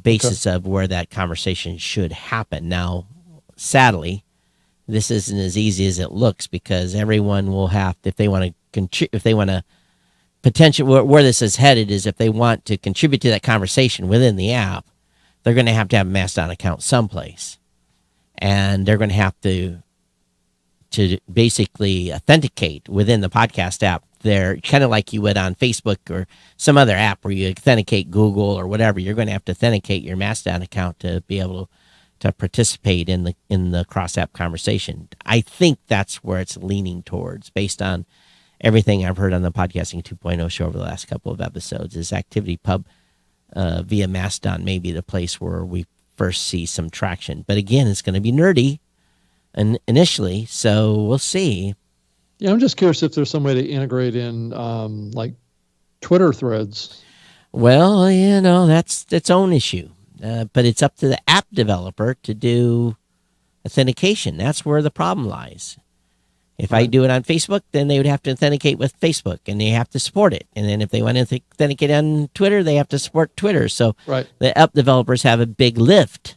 basis of where that conversation should happen. Now, sadly, this isn't as easy as it looks because everyone will have to, if they want to potential where this is headed is if they want to contribute to that conversation within the app, they're going to have a Mastodon account someplace, and they're going to have to basically authenticate within the podcast app. They're kind of like you would on Facebook or some other app where you authenticate Google or whatever. You're going to have to authenticate your Mastodon account to be able to participate in the cross app conversation. I think that's where it's leaning towards, based on everything I've heard on the Podcasting 2.0 show over the last couple of episodes. Is ActivityPub via Mastodon may be the place where we first see some traction. But again, it's going to be nerdy initially, so we'll see. Yeah, I'm just curious if there's some way to integrate in like Twitter threads. Well, that's its own issue. But it's up to the app developer to do authentication. That's where the problem lies. If I do it on Facebook, then they would have to authenticate with Facebook, and they have to support it. And then if they want to authenticate on Twitter, they have to support Twitter. So the app developers have a big lift.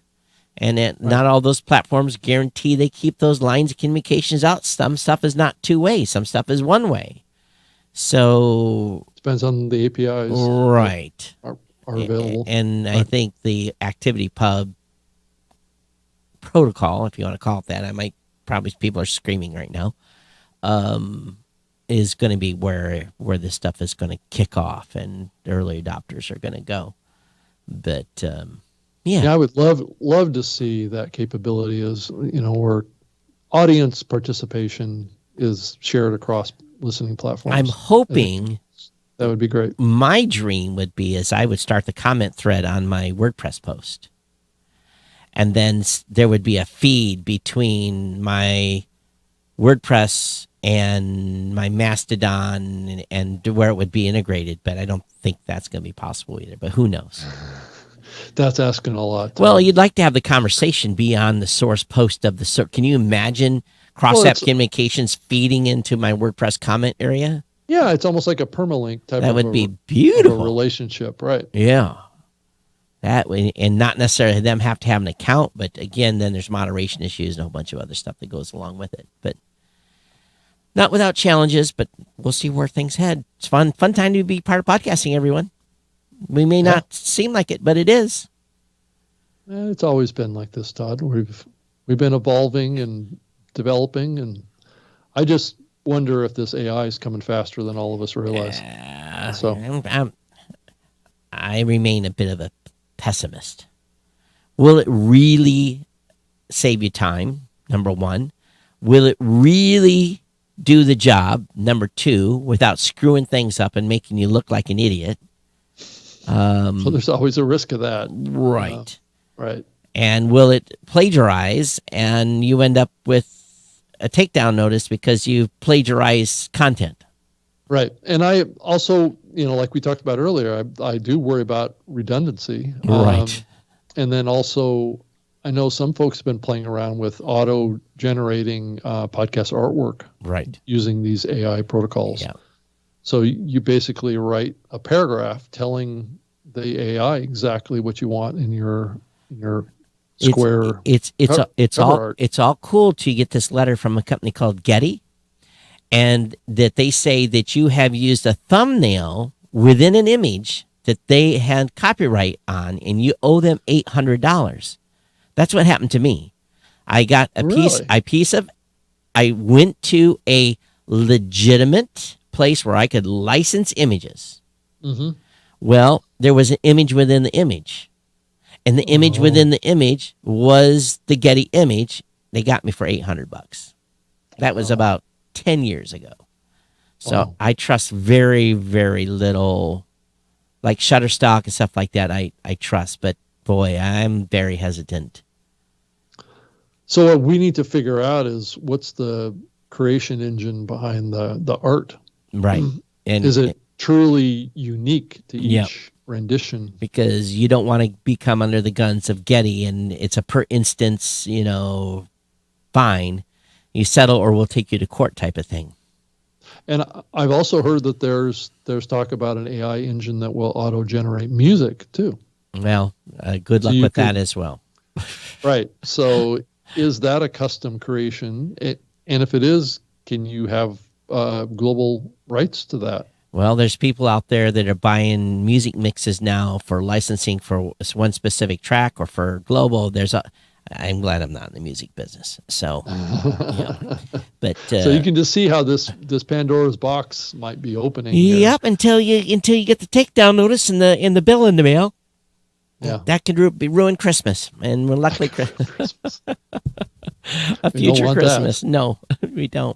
And not all those platforms guarantee they keep those lines of communications out. Some stuff is not two-way. Some stuff is one-way. So depends on the APIs. Right. Are available. And I think the ActivityPub protocol, if you want to call it that, probably people are screaming right now, is going to be where this stuff is going to kick off and the early adopters are going to go. But yeah, I would love to see that capability is, where audience participation is shared across listening platforms. I'm hoping that would be great. My dream would be is I would start the comment thread on my WordPress post, and then there would be a feed between my WordPress and my Mastodon and where it would be integrated. But I don't think that's going to be possible either. But who knows? That's asking a lot. Well, you'd like to have the conversation be on the source post of the source. Can you imagine cross-app communications feeding into my WordPress comment area? Yeah, it's almost like a permalink type. That would be beautiful. Relationship, right? Yeah. That way, and not necessarily them have to have an account, but again, then there's moderation issues and a whole bunch of other stuff that goes along with it. But not without challenges, but we'll see where things head. It's fun time to be part of podcasting, everyone. We may not seem like it, but it is. It's always been like this, Todd. We've been evolving and developing, and I just wonder if this AI is coming faster than all of us realize. So I remain a bit of a pessimist. Will it really save you time? Number one. Will it really do the job? Number two, without screwing things up and making you look like an idiot. So there's always a risk of that. Right. Right. And will it plagiarize and you end up with a takedown notice because you plagiarize content? Right. And I also, like we talked about earlier, I do worry about redundancy. Right. And then also, I know some folks have been playing around with auto-generating podcast artwork. Right. Using these AI protocols. Yeah. So you basically write a paragraph telling the AI exactly what you want in your square. It's all cool to get this letter from a company called Getty, and that they say that you have used a thumbnail within an image that they had copyright on, and you owe them $800. That's what happened to me. I got I went to a legitimate place where I could license images. Mm-hmm. Well, there was an image within the image, and the image within the image was the Getty image, they got me for $800. That was about 10 years ago. So Wow. I trust very, very little, like Shutterstock and stuff like that. I trust, but boy, I'm very hesitant. So what we need to figure out is what's the creation engine behind the art. Right. And Is it truly unique to Yep. each rendition? because you don't want to become under the guns of Getty, and it's a per instance, fine. You settle or we'll take you to court type of thing. And I've also heard that there's talk about an AI engine that will auto-generate music too. Well, good So luck you with that could- as well. Right. So is that a custom creation? And if it is, can you have global rights to that? Well, there's people out there that are buying music mixes now for licensing for one specific track or for global. I'm glad I'm not in the music business. So, yeah. But So you can just see how this Pandora's box might be opening. here. yep, until you get the takedown notice in the bill in the mail. Yeah. That could ruin Christmas, and we're luckily Christmas. a We don't future want that. Christmas. No, we don't.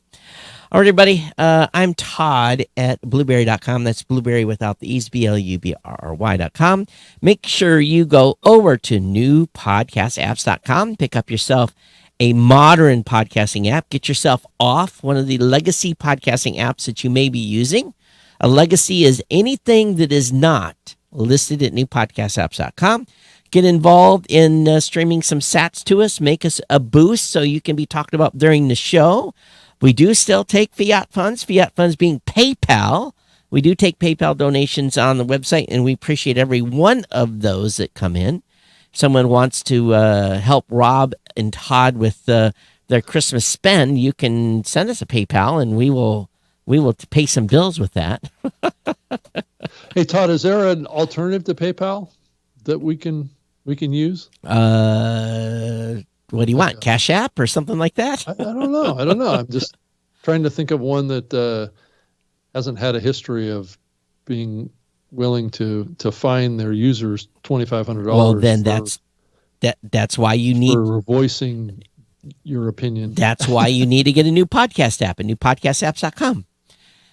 All right, everybody. I'm Todd at blueberry.com. That's blueberry without the E's, BLUBRRY.com. Make sure you go over to newpodcastapps.com. Pick up yourself a modern podcasting app. Get yourself off one of the legacy podcasting apps that you may be using. A legacy is anything that is not listed at newpodcastapps.com. Get involved in streaming some sats to us. Make us a boost so you can be talked about during the show. We do still take fiat funds being PayPal. We do take PayPal donations on the website, and we appreciate every one of those that come in. If someone wants to help Rob and Todd with their Christmas spend, you can send us a PayPal, and we will pay some bills with that. Hey Todd, is there an alternative to PayPal that we can use? What do you want? Cash App or something like that? I don't know. I'm just trying to think of one that hasn't had a history of being willing to fine their users $2,500. Well, then that's why you need for voicing your opinion. That's why you need to get a new podcast app, a new podcastapps.com.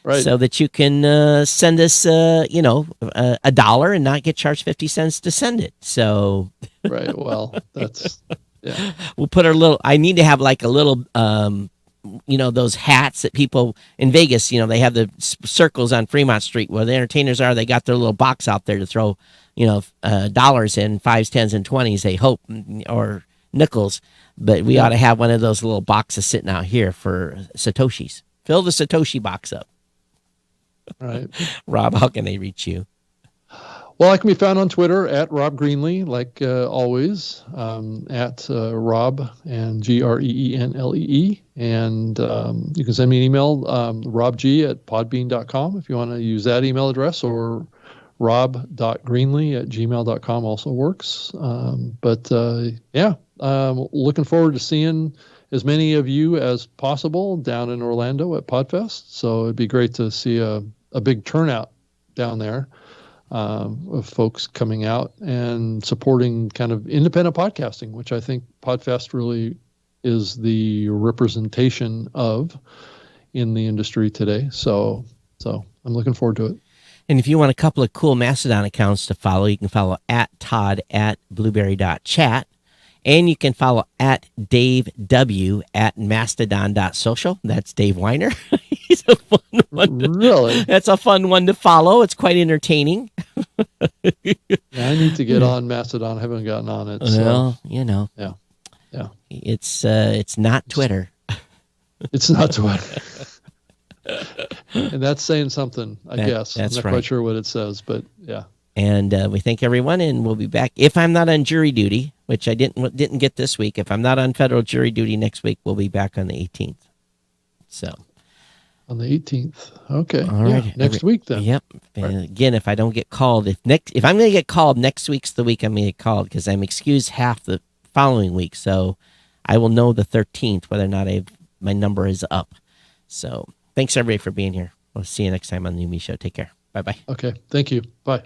Right. So that you can send us, $1 and not get charged 50 cents to send it. So Right. Well, that's yeah. we'll put our I need to have like a little, those hats that people in Vegas, they have the circles on Fremont Street where the entertainers are. They got their little box out there to throw, dollars in, 5s, 10s, and 20s, they hope, or nickels. But we ought to have one of those little boxes sitting out here for Satoshis. Fill the Satoshi box up. Right. Rob, how can they reach you? Well, I can be found on Twitter at Rob Greenlee, like always, at Rob and GREENLEE. And you can send me an email, robg@podbean.com if you want to use that email address, or rob.greenlee@gmail.com also works. Looking forward to seeing as many of you as possible down in Orlando at Podfest. So it'd be great to see a big turnout down there of folks coming out and supporting kind of independent podcasting, which I think Podfest really is the representation of in the industry today. So I'm looking forward to it. And if you want a couple of cool Mastodon accounts to follow, you can follow at Todd at blueberry.chat. And you can follow at Dave W at mastodon.social. That's Dave Weiner. He's a fun one. Really? That's a fun one to follow. It's quite entertaining. Yeah, I need to get on Mastodon. I haven't gotten on it. So. Well, Yeah. It's not Twitter. It's not Twitter. And that's saying something, I guess. That's I'm not right. quite sure what it says, but yeah. And we thank everyone, and we'll be back. If I'm not on jury duty, which I didn't get this week, if I'm not on federal jury duty next week, we'll be back on the 18th. So On the 18th. Okay. All right. Next week then. Yep. And again, if I don't get called, if I'm going to get called, next week's the week I'm going to get called, because I'm excused half the following week. So I will know the 13th whether or not my number is up. So thanks everybody for being here. We'll see you next time on the New Me Show. Take care. Bye-bye. Okay. Thank you. Bye.